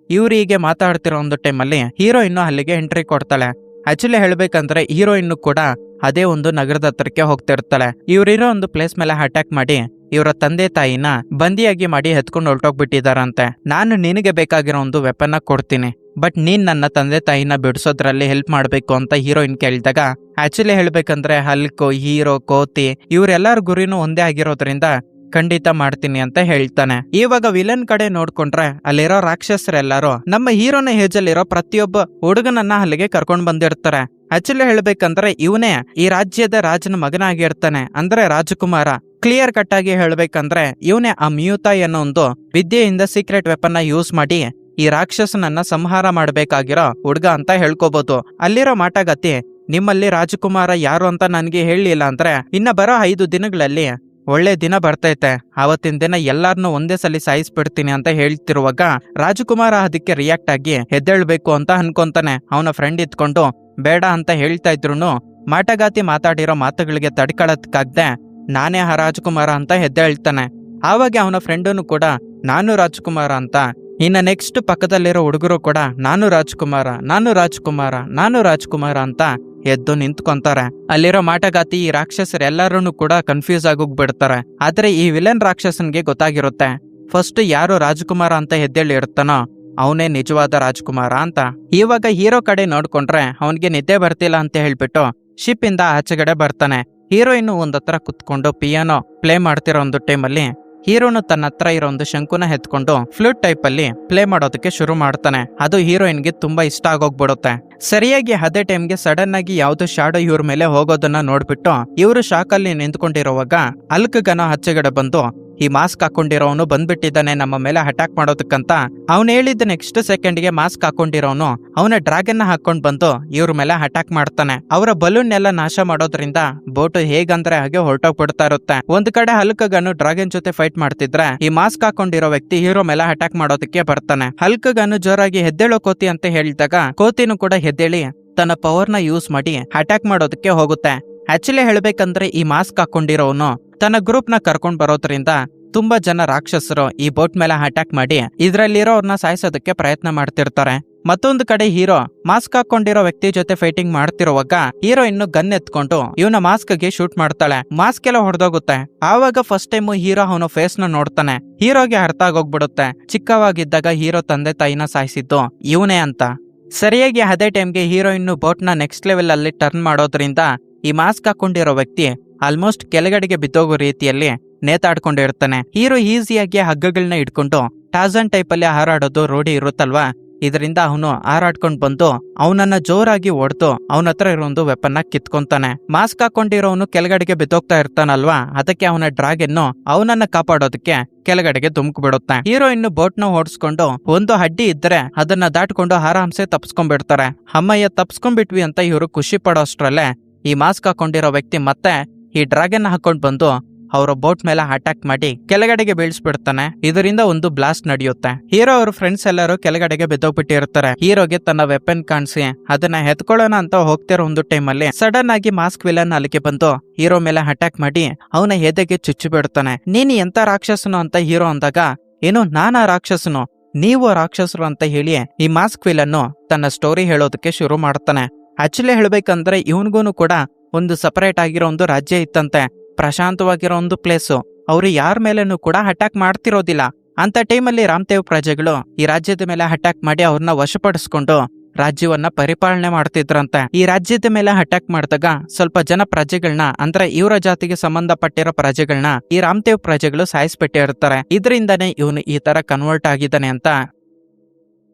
ಇವ್ರು ಹೀಗೆ ಮಾತಾಡ್ತಿರೋ ಒಂದು ಟೈಮಲ್ಲಿ ಹೀರೋಯಿನ್ ಅಲ್ಲಿಗೆ ಎಂಟ್ರಿ ಕೊಡ್ತಾಳೆ. ಆಕ್ಚುಲಿ ಹೇಳ್ಬೇಕಂದ್ರೆ ಹೀರೋಯಿನ್ ಕೂಡ ಅದೇ ಒಂದು ನಗರದ ಹತ್ರಕ್ಕೆ ಹೋಗ್ತಿರ್ತಾಳೆ. ಇವ್ರಿರೋ ಒಂದು ಪ್ಲೇಸ್ ಮೇಲೆ ಅಟ್ಯಾಕ್ ಮಾಡಿ ಇವರ ತಂದೆ ತಾಯಿನ ಬಂದಿಯಾಗಿ ಮಾಡಿ ಎತ್ಕೊಂಡು ಹೊರಟೋಗ್ಬಿಟ್ಟಿದಾರಂತೆ. ನಾನು ನಿನಗೆ ಬೇಕಾಗಿರೋ ಒಂದು ವೆಪನ್ನ ಕೊಡ್ತೀನಿ, ಬಟ್ ನೀನ್ ನನ್ನ ತಂದೆ ತಾಯಿನ ಬಿಡಿಸೋದ್ರಲ್ಲಿ ಹೆಲ್ಪ್ ಮಾಡ್ಬೇಕು ಅಂತ ಹೀರೋಯಿನ್ ಕೇಳಿದಾಗ ಆಕ್ಚುಲಿ ಹೇಳ್ಬೇಕಂದ್ರೆ ಹಲ್ಕು, ಹೀರೋ, ಕೋತಿ ಇವರೆಲ್ಲರ ಗುರಿನೂ ಒಂದೇ ಆಗಿರೋದ್ರಿಂದ ಖಂಡಿತ ಮಾಡ್ತೀನಿ ಅಂತ ಹೇಳ್ತಾನೆ. ಇವಾಗ ವಿಲನ್ ಕಡೆ ನೋಡ್ಕೊಂಡ್ರೆ ಅಲ್ಲಿರೋ ರಾಕ್ಷಸರೆಲ್ಲರೂ ನಮ್ಮ ಹೀರೋನ ಏಜಲ್ಲಿರೋ ಪ್ರತಿಯೊಬ್ಬ ಹುಡುಗನನ್ನ ಅಲ್ಲಿಗೆ ಕರ್ಕೊಂಡ್ ಬಂದಿರ್ತಾರೆ. ಆಕ್ಚುಲಿ ಹೇಳ್ಬೇಕಂದ್ರೆ ಇವನೇ ಈ ರಾಜ್ಯದ ರಾಜನ ಮಗನಾಗಿರ್ತಾನೆ, ಅಂದ್ರೆ ರಾಜಕುಮಾರ. ಕ್ಲಿಯರ್ ಕಟ್ ಆಗಿ ಹೇಳ್ಬೇಕಂದ್ರೆ ಇವನೇ ಆ ಮುಯ್ತಾಯ್ ಅನ್ನೋ ಒಂದು ವಿದ್ಯೆಯಿಂದ ಸೀಕ್ರೆಟ್ ವೆಪನ್ ನ ಯೂಸ್ ಮಾಡಿ ಈ ರಾಕ್ಷಸನನ್ನ ಸಂಹಾರ ಮಾಡ್ಬೇಕಾಗಿರೋ ಹುಡ್ಗ ಅಂತ ಹೇಳ್ಕೋಬಹುದು. ಅಲ್ಲಿರೋ ಮಾಟಗಾತಿ, ನಿಮ್ಮಲ್ಲಿ ರಾಜಕುಮಾರ ಯಾರು ಅಂತ ನನ್ಗೆ ಹೇಳಿಲ್ಲ ಅಂದ್ರೆ ಇನ್ನ ಬರೋ 5 ದಿನಗಳಲ್ಲಿ ಒಳ್ಳೆ ದಿನ ಬರ್ತೈತೆ, ಆವತ್ತಿನ ದಿನ ಎಲ್ಲಾರನ್ನೂ ಒಂದೇ ಸಲ ಸಾಯಿಸ್ಬಿಡ್ತೀನಿ ಅಂತ ಹೇಳ್ತಿರುವಾಗ ರಾಜಕುಮಾರ ಅದಕ್ಕೆ ರಿಯಾಕ್ಟ್ ಆಗಿ ಎದ್ದೇಳ್ಬೇಕು ಅಂತ ಅನ್ಕೊಂತಾನೆ. ಅವನ ಫ್ರೆಂಡ್ ಇದ್ಕೊಂಡು ಬೇಡ ಅಂತ ಹೇಳ್ತಾ ಇದ್ರು ಮಾಟಗಾತಿ ಮಾತಾಡಿರೋ ಮಾತುಗಳಿಗೆ ತಡ್ಕೊಳಕ್ಕಾಗ್ದೆ ನಾನೇ ಆ ರಾಜಕುಮಾರ ಅಂತ ಎದ್ದೇಳ್ತಾನೆ. ಆವಾಗ ಅವನ ಫ್ರೆಂಡನು ಕೂಡ ನಾನು ರಾಜಕುಮಾರ ಅಂತ, ಇನ್ನ ನೆಕ್ಸ್ಟ್ ಪಕ್ಕದಲ್ಲಿರೋ ಹುಡುಗರು ಕೂಡ ನಾನು ರಾಜಕುಮಾರ, ನಾನು ರಾಜಕುಮಾರ, ನಾನು ರಾಜಕುಮಾರ ಅಂತ ಎದ್ದು ನಿಂತ್ಕೊಂತಾರೆ. ಅಲ್ಲಿರೋ ಮಾಟಗಾತಿ ಈ ರಾಕ್ಷಸರೆಲ್ಲರೂ ಕೂಡ ಕನ್ಫ್ಯೂಸ್ ಆಗೋಗ್ಬಿಡ್ತಾರೆ. ಆದ್ರೆ ಈ ವಿಲನ್ ರಾಕ್ಷಸನ್ಗೆ ಗೊತ್ತಾಗಿರುತ್ತೆ ಫಸ್ಟ್ ಯಾರು ರಾಜಕುಮಾರ ಅಂತ ಎದ್ದೇಳಿ ಇರ್ತಾನೋ ಅವನೇ ನಿಜವಾದ ರಾಜಕುಮಾರ ಅಂತ. ಇವಾಗ ಹೀರೋ ಕಡೆ ನೋಡ್ಕೊಂಡ್ರೆ ಅವನ್ಗೆ ನಿದ್ದೆ ಬರ್ತಿಲ್ಲ ಅಂತ ಹೇಳ್ಬಿಟ್ಟು ಶಿಪ್ ಇಂದ ಆಚೆಗಡೆ ಬರ್ತಾನೆ. ಹೀರೋಯಿನ್ ಒಂದತ್ರ ಕುತ್ಕೊಂಡು ಪಿಯಾನೋ ಪ್ಲೇ ಮಾಡ್ತಿರೋ ಒಂದು ಟೈಮಲ್ಲಿ ಹೀರೋನು ತನ್ನ ಹತ್ರ ಇರೋ ಒಂದು ಶಂಕುನ ಎತ್ಕೊಂಡು ಫ್ಲೂಟ್ ಟೈಪ್ ಅಲ್ಲಿ ಪ್ಲೇ ಮಾಡೋದಕ್ಕೆ ಶುರು ಮಾಡ್ತಾನೆ. ಅದು ಹೀರೋಯಿನ್ಗೆ ತುಂಬಾ ಇಷ್ಟ ಆಗೋಗ್ಬಿಡುತ್ತೆ. ಸರಿಯಾಗಿ ಅದೇ ಟೈಮ್ಗೆ ಸಡನ್ ಆಗಿ ಯಾವ್ದು ಶಾಡೋ ಇವ್ರ ಮೇಲೆ ಹೋಗೋದನ್ನ ನೋಡ್ಬಿಟ್ಟು ಇವರು ಶಾಕ್ ಅಲ್ಲಿ ನಿಂತ್ಕೊಂಡಿರೋವಾಗ ಹಲ್ಕ್ಗನ ಆಚೆಗಡೆ ಬಂದು ಈ ಮಾಸ್ಕ್ ಹಾಕೊಂಡಿರೋನು ಬಂದ್ಬಿಟ್ಟಿದ್ದಾನೆ ನಮ್ಮ ಮೇಲೆ ಅಟ್ಯಾಕ್ ಮಾಡೋದಕ್ಕಂತ. ಅವ್ನು ಹೇಳಿದ ನೆಕ್ಸ್ಟ್ ಸೆಕೆಂಡ್ಗೆ ಮಾಸ್ಕ್ ಹಾಕೊಂಡಿರೋನು ಅವನ ಡ್ರ್ಯಾಗನ್ ಹಾಕೊಂಡ್ ಬಂದು ಇವ್ರ ಮೇಲೆ ಅಟ್ಯಾಕ್ ಮಾಡ್ತಾನೆ. ಅವರ ಬಲೂನ್ ಎಲ್ಲ ನಾಶ ಮಾಡೋದ್ರಿಂದ ಬೋಟ್ ಹೇಗಂದ್ರೆ ಹಾಗೆ ಹೊರಟೋಗ್ಬಿಡ್ತಾ ಇರುತ್ತೆ. ಒಂದ್ ಕಡೆ ಹಲ್ಕ್ಗನು ಡ್ರ್ಯಾಗನ್ ಜೊತೆ ಫೈಟ್ ಮಾಡ್ತಿದ್ರೆ ಈ ಮಾಸ್ಕ್ ಹಾಕೊಂಡಿರೋ ವ್ಯಕ್ತಿ ಹೀರೋ ಮೇಲೆ ಅಟ್ಯಾಕ್ ಮಾಡೋದಕ್ಕೆ ಬರ್ತಾನೆ. ಹಲ್ಕ್ಗನು ಜೋರಾಗಿ ಎದ್ದೇಳೋ ಕೋತಿ ಅಂತ ಹೇಳಿದಾಗ ಕೋತಿನೂ ಕೂಡ ಎದ್ದೇಳಿ ತನ್ನ ಪವರ್ ನ ಯೂಸ್ ಮಾಡಿ ಅಟ್ಯಾಕ್ ಮಾಡೋದಕ್ಕೆ ಹೋಗುತ್ತೆ. ಆಕ್ಚುಲಿ ಹೇಳ್ಬೇಕಂದ್ರೆ ಈ ಮಾಸ್ಕ್ ಹಾಕೊಂಡಿರೋನು ತನ್ನ ಗ್ರೂಪ್ ನ ಕರ್ಕೊಂಡ್ ಬರೋದ್ರಿಂದ ತುಂಬಾ ಜನ ರಾಕ್ಷಸರು ಈ ಬೋಟ್ ಮೇಲೆ ಅಟ್ಯಾಕ್ ಮಾಡಿ ಇದ್ರಲ್ಲಿರೋರ್ನ ಸಾಯಿಸೋದಕ್ಕೆ ಪ್ರಯತ್ನ ಮಾಡ್ತಿರ್ತಾರೆ. ಮತ್ತೊಂದು ಕಡೆ ಹೀರೋ ಮಾಸ್ಕ್ ಹಾಕೊಂಡಿರೋ ವ್ಯಕ್ತಿ ಜೊತೆ ಫೈಟಿಂಗ್ ಮಾಡ್ತಿರುವಾಗ ಹೀರೋ ಇನ್ನು ಗನ್ ಎತ್ಕೊಂಡು ಇವನ ಮಾಸ್ಕ್ ಗೆ ಶೂಟ್ ಮಾಡ್ತಾಳೆ. ಮಾಸ್ಕ್ ಎಲ್ಲ ಹೊಡೆದೋಗುತ್ತೆ. ಆವಾಗ ಫಸ್ಟ್ ಟೈಮ್ ಹೀರೋ ಅವನ ಫೇಸ್ ನ ನೋಡ್ತಾನೆ. ಹೀರೋಗೆ ಅರ್ಥ ಆಗೋಗ್ಬಿಡುತ್ತೆ ಚಿಕ್ಕವಾಗಿದ್ದಾಗ ಹೀರೋ ತಂದೆ ತಾಯಿನ ಸಾಯಿಸಿದ್ದು ಇವನೇ ಅಂತ. ಸರಿಯಾಗಿ ಅದೇ ಟೈಮ್ಗೆ ಹೀರೋಯಿನ್ ಬೋಟ್ ನ ನೆಕ್ಸ್ಟ್ ಲೆವೆಲ್ ಅಲ್ಲಿ ಟರ್ನ್ ಮಾಡೋದ್ರಿಂದ ಈ ಮಾಸ್ಕ್ ಹಾಕೊಂಡಿರೋ ವ್ಯಕ್ತಿ ಆಲ್ಮೋಸ್ಟ್ ಕೆಳಗಡೆಗೆ ಬಿದ್ದೋಗೋ ರೀತಿಯಲ್ಲಿ ನೇತಾಡ್ಕೊಂಡಿರ್ತಾನೆ. ಹೀರೋ ಈಸಿಯಾಗಿ ಹಗ್ಗಗಳನ್ನ ಇಟ್ಕೊಂಡು ಟಾರ್ಜನ್ ಟೈಪ್ ಅಲ್ಲಿ ಹಾರಾಡೋದು ರೂಢಿ ಇರುತ್ತಲ್ವಾ, ಇದರಿಂದ ಅವನು ಹಾರಾಡ್ಕೊಂಡ್ ಬಂದು ಅವನನ್ನ ಜೋರಾಗಿ ಹೊಡೆದು ಅವನ ಹತ್ರ ಇರೋ ಒಂದು ವೆಪನ್ ನ ಕಿತ್ಕೊಂತಾನೆ. ಮಾಸ್ಕ್ ಹಾಕೊಂಡಿರೋನು ಕೆಳಗಡೆಗೆ ಬಿದ್ದೋಗ್ತಾ ಇರ್ತಾನಲ್ವಾ, ಅದಕ್ಕೆ ಅವನ ಡ್ರ್ಯಾಗನ್ ಅವನನ್ನ ಕಾಪಾಡೋದಕ್ಕೆ ಕೆಳಗಡೆಗೆ ಧುಮುಕ್ ಬಿಡುತ್ತೆ. ಹೀರೋ ಇನ್ನು ಬೋಟ್ ನ ಓಡಿಸ್ಕೊಂಡು ಒಂದು ಅಡ್ಡಿ ಇದ್ರೆ ಅದನ್ನ ದಾಟ್ಕೊಂಡು ಆರಾಮ್ಸೆ ತಪ್ಸ್ಕೊಂಡ್ಬಿಡ್ತಾರೆ. ಅಮ್ಮಯ್ಯ ತಪ್ಸ್ಕೊಂಡ್ಬಿಟ್ವಿ ಅಂತ ಇವರು ಖುಷಿ ಪಡೋಷ್ಟ್ರಲ್ಲೇ ಈ ಮಾಸ್ಕ್ ಹಾಕೊಂಡಿರೋ ವ್ಯಕ್ತಿ ಮತ್ತೆ ಈ ಡ್ರ್ಯಾಗನ್ ಹಾಕೊಂಡ್ ಬಂದು ಅವರ ಬೋಟ್ ಮೇಲೆ ಅಟ್ಯಾಕ್ ಮಾಡಿ ಕೆಳಗಡೆಗೆ ಬೀಳ್ಸ್ಬಿಡ್ತಾನೆ. ಇದರಿಂದ ಒಂದು ಬ್ಲಾಸ್ಟ್ ನಡೆಯುತ್ತೆ. ಹೀರೋ ಅವ್ರ ಫ್ರೆಂಡ್ಸ್ ಎಲ್ಲರೂ ಕೆಳಗಡೆಗೆ ಬಿದ್ದೋಗ್ಬಿಟ್ಟಿರ್ತಾರೆ. ಹೀರೋಗೆ ತನ್ನ ವೆಪನ್ ಕಾಣಿಸಿ ಅದನ್ನ ಎತ್ಕೊಳ್ಳೋಣ ಅಂತ ಹೋಗ್ತಿರೋ ಒಂದು ಟೈಮಲ್ಲಿ ಸಡನ್ ಆಗಿ ಮಾಸ್ಕ್ ವಿಲನ್ ಅಲ್ಲಿಗೆ ಬಂದು ಹೀರೋ ಮೇಲೆ ಅಟ್ಯಾಕ್ ಮಾಡಿ ಅವನ ಎದೆಗೆ ಚುಚ್ಚಿ ಬಿಡ್ತಾನೆ. ನೀನ್ ಎಂತ ರಾಕ್ಷಸನು ಅಂತ ಹೀರೋ ಅಂದಾಗ, ಏನು ನಾನಾ ರಾಕ್ಷಸನು, ನೀವು ರಾಕ್ಷಸರು ಅಂತ ಹೇಳಿ ಈ ಮಾಸ್ಕ್ ವಿಲನ್ನು ತನ್ನ ಸ್ಟೋರಿ ಹೇಳೋದಕ್ಕೆ ಶುರು ಮಾಡ್ತಾನೆ. ಆಕ್ಚುಲಿ ಹೇಳ್ಬೇಕಂದ್ರೆ ಇವನ್ಗೂನು ಕೂಡ ಒಂದು ಸಪರೇಟ್ ಆಗಿರೋ ಒಂದು ರಾಜ್ಯ ಇತ್ತಂತೆ, ಪ್ರಶಾಂತವಾಗಿರೋ ಒಂದು ಪ್ಲೇಸು. ಅವ್ರು ಯಾರ ಮೇಲೇನು ಕೂಡ ಅಟ್ಯಾಕ್ ಮಾಡ್ತಿರೋದಿಲ್ಲ. ಅಂತ ಟೈಮಲ್ಲಿ ರಾಮದೇವ್ ಪ್ರಜೆಗಳು ಈ ರಾಜ್ಯದ ಮೇಲೆ ಅಟ್ಯಾಕ್ ಮಾಡಿ ಅವ್ರನ್ನ ವಶಪಡಿಸ್ಕೊಂಡು ರಾಜ್ಯವನ್ನ ಪರಿಪಾಲನೆ ಮಾಡ್ತಿದ್ರಂತೆ. ಈ ರಾಜ್ಯದ ಮೇಲೆ ಅಟ್ಯಾಕ್ ಮಾಡಿದಾಗ ಸ್ವಲ್ಪ ಜನ ಪ್ರಜೆಗಳನ್ನ, ಅಂದ್ರೆ ಇವರ ಜಾತಿಗೆ ಸಂಬಂಧಪಟ್ಟಿರೋ ಪ್ರಜೆಗಳನ್ನ ಈ ರಾಮದೇವ್ ಪ್ರಜೆಗಳು ಸಾಯಿಸ್ಬಿಟ್ಟಿರ್ತಾರೆ. ಇದರಿಂದಾನೇ ಇವನು ಈ ತರ ಕನ್ವರ್ಟ್ ಆಗಿದ್ದಾನೆ ಅಂತ.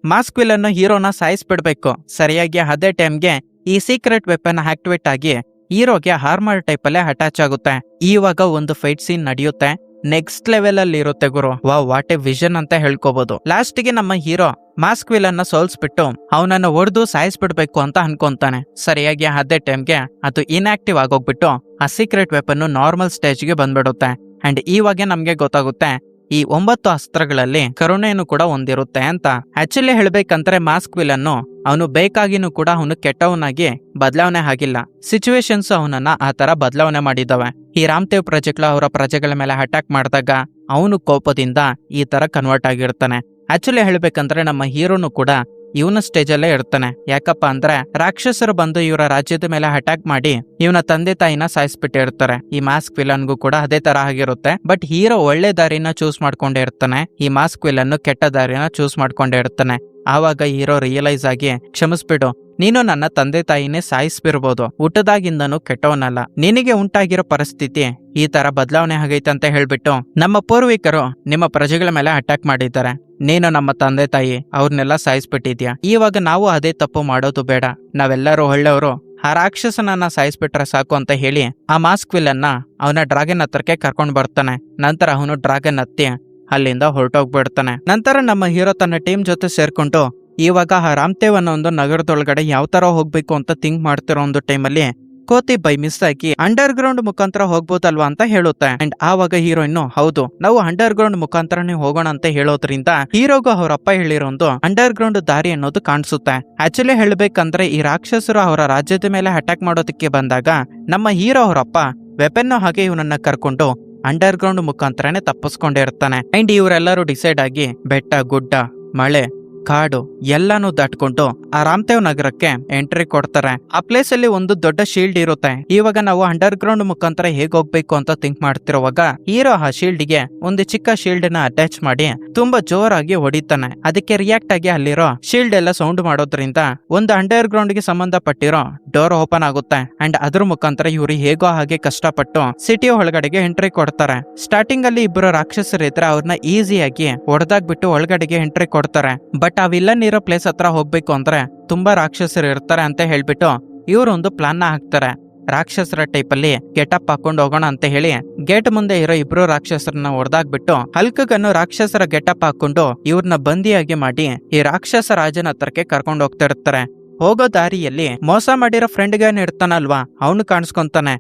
ಮಾಸ್ಕ್ ವಿಲನ್ ಹೀರೋನ ಸಾಯಿಸ್ಬಿಡ್ಬೇಕು. ಸರಿಯಾಗಿ ಅದೇ ಟೈಮ್ಗೆ ಈ ಸೀಕ್ರೆಟ್ ವೆಪನ್ ಆಕ್ಟಿವೇಟ್ ಆಗಿ ಹೀರೋಗೆ ಹಾರ್ಮರ್ ಟೈಪ್ ಅಲ್ಲೇ ಅಟ್ಯಾಚ್ ಆಗುತ್ತೆ. ಇವಾಗ ಒಂದು ಫೈಟ್ ಸೀನ್ ನಡೆಯುತ್ತೆ. ನೆಕ್ಸ್ಟ್ ಲೆವೆಲ್ ಅಲ್ಲಿ ಇರುತ್ತೆ ಗುರು. ವಾಟ್ ಎ ವಿಷನ್ ಅಂತ ಹೇಳ್ಕೋಬಹುದು. ಲಾಸ್ಟ್ ಗೆ ನಮ್ಮ ಹೀರೋ ಮಾಸ್ಕ್ ವಿಲನ್ ಸೋಲ್ಸ್ಬಿಟ್ಟು ಅವನನ್ನ ಹೊಡೆದು ಸಾಯಿಸ್ಬಿಡ್ಬೇಕು ಅಂತ ಅನ್ಕೊಂತಾನೆ. ಸರಿಯಾಗಿ ಅದೇ ಟೈಮ್ಗೆ ಅದು ಇನ್ಆಕ್ಟಿವ್ ಆಗೋಗ್ಬಿಟ್ಟು ಆ ಸೀಕ್ರೆಟ್ ವೆಪನ್ ನಾರ್ಮಲ್ ಸ್ಟೇಜ್ಗೆ ಬಂದ್ಬಿಡುತ್ತೆ. ಅಂಡ್ ಇವಾಗ ನಮ್ಗೆ ಗೊತ್ತಾಗುತ್ತೆ ಈ 9 ಅಸ್ತ್ರಗಳಲ್ಲಿ ಕರುಣೆಯನ್ನು ಕೂಡ ಹೊಂದಿರುತ್ತೆ ಅಂತ. ಆಕ್ಚುಲಿ ಹೇಳ್ಬೇಕಂದ್ರೆ ಮಾಸ್ಕ್ ವಿಲನ್ನು ಅವನು ಬೇಕಾಗಿನೂ ಕೂಡ ಅವನು ಕೆಟ್ಟವನಾಗಿ ಬದಲಾವಣೆ ಆಗಿಲ್ಲ. ಸಿಚುವೇಶನ್ಸ್ ಅವನನ್ನ ಆ ತರ ಬದಲಾವಣೆ ಮಾಡಿದವೆ. ಈ ರಾಮದೇವ್ ಪ್ರಜೆಗಳು ಅವರ ಪ್ರಜೆಗಳ ಮೇಲೆ ಅಟ್ಯಾಕ್ ಮಾಡಿದಾಗ ಅವನು ಕೋಪದಿಂದ ಈ ತರ ಕನ್ವರ್ಟ್ ಆಗಿರ್ತಾನೆ. ಆಕ್ಚುಲಿ ಹೇಳ್ಬೇಕಂದ್ರೆ ನಮ್ಮ ಹೀರೋನು ಕೂಡ ಇವನ ಸ್ಟೇಜ್ ಅಲ್ಲೇ ಇರ್ತಾನೆ. ಯಾಕಪ್ಪ ಅಂದ್ರೆ ರಾಕ್ಷಸರು ಬಂದು ಇವರ ರಾಜ್ಯದ ಮೇಲೆ ಅಟ್ಯಾಕ್ ಮಾಡಿ ಇವನ ತಂದೆ ತಾಯಿನ ಸಾಯಿಸ್ಬಿಟ್ಟಿರ್ತಾರೆ. ಈ ಮಾಸ್ಕ್ ವಿಲನ್ಗೂ ಕೂಡ ಅದೇ ತರ ಆಗಿರುತ್ತೆ. ಬಟ್ ಹೀರೋ ಒಳ್ಳೆ ದಾರಿನ ಚೂಸ್ ಮಾಡ್ಕೊಂಡೇ ಇರ್ತಾನೆ. ಈ ಮಾಸ್ಕ್ ವಿಲನ್ ಕೆಟ್ಟ ದಾರಿನ ಚೂಸ್ ಮಾಡ್ಕೊಂಡೇ ಇರ್ತಾನೆ. ಆವಾಗ ಹೀರೋ ರಿಯಲೈಸ್ ಆಗಿ, ಕ್ಷಮಿಸ್ಬಿಡು, ನೀನು ನನ್ನ ತಂದೆ ತಾಯಿನೇ ಸಾಯಿಸ್ಬಿರ್ಬೋದು, ಹುಟ್ಟದಾಗಿಂದನೂ ಕೆಟ್ಟವನಲ್ಲ, ನಿನಗೆ ಉಂಟಾಗಿರೋ ಪರಿಸ್ಥಿತಿ ಈ ತರ ಬದಲಾವಣೆ ಆಗೈತೆ ಅಂತ ಹೇಳ್ಬಿಟ್ಟು ನಮ್ಮ ಪೂರ್ವಿಕರು ನಿಮ್ಮ ಪ್ರಜೆಗಳ ಮೇಲೆ ಅಟ್ಯಾಕ್ ಮಾಡಿದ್ದಾರೆ. ನೀನು ನಮ್ಮ ತಂದೆ ತಾಯಿ ಅವ್ರನ್ನೆಲ್ಲ ಸಾಯಿಸ್ಬಿಟ್ಟಿದ್ಯಾ. ಇವಾಗ ನಾವು ಅದೇ ತಪ್ಪು ಮಾಡೋದು ಬೇಡ, ನಾವೆಲ್ಲರೂ ಒಳ್ಳೆಯವರು, ಆ ರಾಕ್ಷಸನನ್ನ ಸಾಯಿಸ್ಬಿಟ್ರೆ ಸಾಕು ಅಂತ ಹೇಳಿ ಆ ಮಾಸ್ಕ್ ವಿಲನ್ನ ಅವನ ಡ್ರ್ಯಾಗನ್ ಹತ್ರಕ್ಕೆ ಕರ್ಕೊಂಡ್ ಬರ್ತಾನೆ. ನಂತರ ಅವನು ಡ್ರ್ಯಾಗನ್ ಹತ್ತಿ ಅಲ್ಲಿಂದ ಹೊರಟೋಗ್ಬಿಡ್ತಾನೆ. ನಂತರ ನಮ್ಮ ಹೀರೋ ತನ್ನ ಟೀಮ್ ಜೊತೆ ಸೇರ್ಕೊಂಡು ಇವಾಗ ಆ ರಾಮದೇವ್ ಅನ್ನೋ ಒಂದು ನಗರದೊಳಗಡೆ ಯಾವ ತರ ಹೋಗ್ಬೇಕು ಅಂತ ಥಿಂಕ್ ಮಾಡ್ತಿರೋ ಒಂದು ಟೈಮಲ್ಲಿ ಕೋತಿ ಬೈ ಮಿಸ್ ಆಗಿ ಅಂಡರ್ ಗ್ರೌಂಡ್ ಮುಖಾಂತರ ಹೋಗ್ಬೋದಲ್ವಾ ಅಂತ ಹೇಳುತ್ತೆ. ಅಂಡ್ ಆವಾಗ ಹೀರೋಯಿನ್, ಹೌದು ನಾವು ಅಂಡರ್ ಗ್ರೌಂಡ್ ಮುಖಾಂತರನೇ ಹೋಗೋಣ ಅಂತ ಹೇಳೋದ್ರಿಂದ ಹೀರೋಗೂ ಅವರಪ್ಪ ಹೇಳಿರೋ ಒಂದು ಅಂಡರ್ ಗ್ರೌಂಡ್ ದಾರಿ ಅನ್ನೋದು ಕಾಣಿಸುತ್ತೆ. ಆಕ್ಚುಲಿ ಹೇಳ್ಬೇಕಂದ್ರೆ ಈ ರಾಕ್ಷಸರು ಅವರ ರಾಜ್ಯದ ಮೇಲೆ ಅಟ್ಯಾಕ್ ಮಾಡೋದಕ್ಕೆ ಬಂದಾಗ ನಮ್ಮ ಹೀರೋ ಅವರಪ್ಪ ವೆಪನ್ ಹಾಗೆ ಇವನನ್ನ ಕರ್ಕೊಂಡು ಅಂಡರ್ ಗ್ರೌಂಡ್ ಮುಖಾಂತರನೇ ತಪ್ಪಿಸ್ಕೊಂಡಿರ್ತಾನೆ. ಅಂಡ್ ಇವರೆಲ್ಲರೂ ಡಿಸೈಡ್ ಆಗಿ ಬೆಟ್ಟ ಗುಡ್ಡ ಮಳೆ ಕಾಡು ಎಲ್ಲಾನು ದಾಟ್ಕೊಂಡು ಆ ರಾಮದೇವ್ ನಗರಕ್ಕೆ ಎಂಟ್ರಿ ಕೊಡ್ತಾರೆ. ಆ ಪ್ಲೇಸ್ ಅಲ್ಲಿ ಒಂದು ದೊಡ್ಡ ಶೀಲ್ಡ್ ಇರುತ್ತೆ. ಇವಾಗ ನಾವು ಅಂಡರ್ ಗ್ರೌಂಡ್ ಮುಖಾಂತರ ಹೇಗ್ ಹೋಗ್ಬೇಕು ಅಂತ ಥಿಂಕ್ ಮಾಡ್ತಿರುವಾಗ ಹೀರೋ ಆ ಶೀಲ್ಡ್ ಗೆ ಒಂದು ಚಿಕ್ಕ ಶೀಲ್ಡ್ ನ ಅಟ್ಯಾಚ್ ಮಾಡಿ ತುಂಬಾ ಜೋರಾಗಿ ಹೊಡಿತಾನೆ. ಅದಕ್ಕೆ ರಿಯಾಕ್ಟ್ ಆಗಿ ಅಲ್ಲಿರೋ ಶೀಲ್ಡ್ ಎಲ್ಲ ಸೌಂಡ್ ಮಾಡೋದ್ರಿಂದ ಒಂದು ಅಂಡರ್ ಗ್ರೌಂಡ್ ಗೆ ಸಂಬಂಧಪಟ್ಟಿರೋ ಡೋರ್ ಓಪನ್ ಆಗುತ್ತೆ. ಅಂಡ್ ಅದ್ರ ಮುಖಾಂತರ ಇವ್ರು ಹೇಗೋ ಹಾಗೆ ಕಷ್ಟಪಟ್ಟು ಸಿಟಿ ಒಳಗಡೆಗೆ ಎಂಟ್ರಿ ಕೊಡ್ತಾರೆ. ಸ್ಟಾರ್ಟಿಂಗ್ ಅಲ್ಲಿ ಇಬ್ಬರು ರಾಕ್ಷಸರು ಇದ್ರೆ ಅವ್ರನ್ನ ಈಸಿಯಾಗಿ ಹೊಡೆದಾಗ್ಬಿಟ್ಟು ಒಳಗಡೆಗೆ ಎಂಟ್ರಿ ಕೊಡ್ತಾರೆ. ಬಟ್ ಆ ವಿಲನ್ ಇರೋ ಪ್ಲೇಸ್ ಹತ್ರ ಹೋಗ್ಬೇಕು ಅಂದ್ರೆ ತುಂಬಾ ರಾಕ್ಷಸರು ಇರ್ತಾರೆ ಅಂತ ಹೇಳ್ಬಿಟ್ಟು ಇವ್ರು ಒಂದು ಪ್ಲಾನ್ ನ ಹಾಕ್ತಾರೆ. ರಾಕ್ಷಸರ ಟೈಪ್ ಅಲ್ಲಿ ಗೆಟಪ್ ಹಾಕೊಂಡು ಹೋಗೋಣ ಅಂತ ಹೇಳಿ ಗೇಟ್ ಮುಂದೆ ಇರೋ ಇಬ್ರು ರಾಕ್ಷಸರನ್ನ ಹೊಡೆದಾಗ್ಬಿಟ್ಟು ಹಲ್ಕಗನ್ನು ರಾಕ್ಷಸರ ಗೆಟಪ್ ಹಾಕೊಂಡು ಇವ್ರನ್ನ ಬಂದಿಯಾಗಿ ಮಾಡಿ ಈ ರಾಕ್ಷಸ ರಾಜನ ಹತ್ರಕ್ಕೆ ಕರ್ಕೊಂಡು ಹೋಗ್ತಾ ಇರ್ತಾರೆ. ಹೋಗೋ ದಾರಿಯಲ್ಲಿ ಮೋಸ ಮಾಡಿರೋ ಫ್ರೆಂಡ್ ಗನ್ ಇರ್ತಾನಲ್ವಾ, ಅವನು ಕಾಣಿಸ್ಕೊಂತಾನೆ.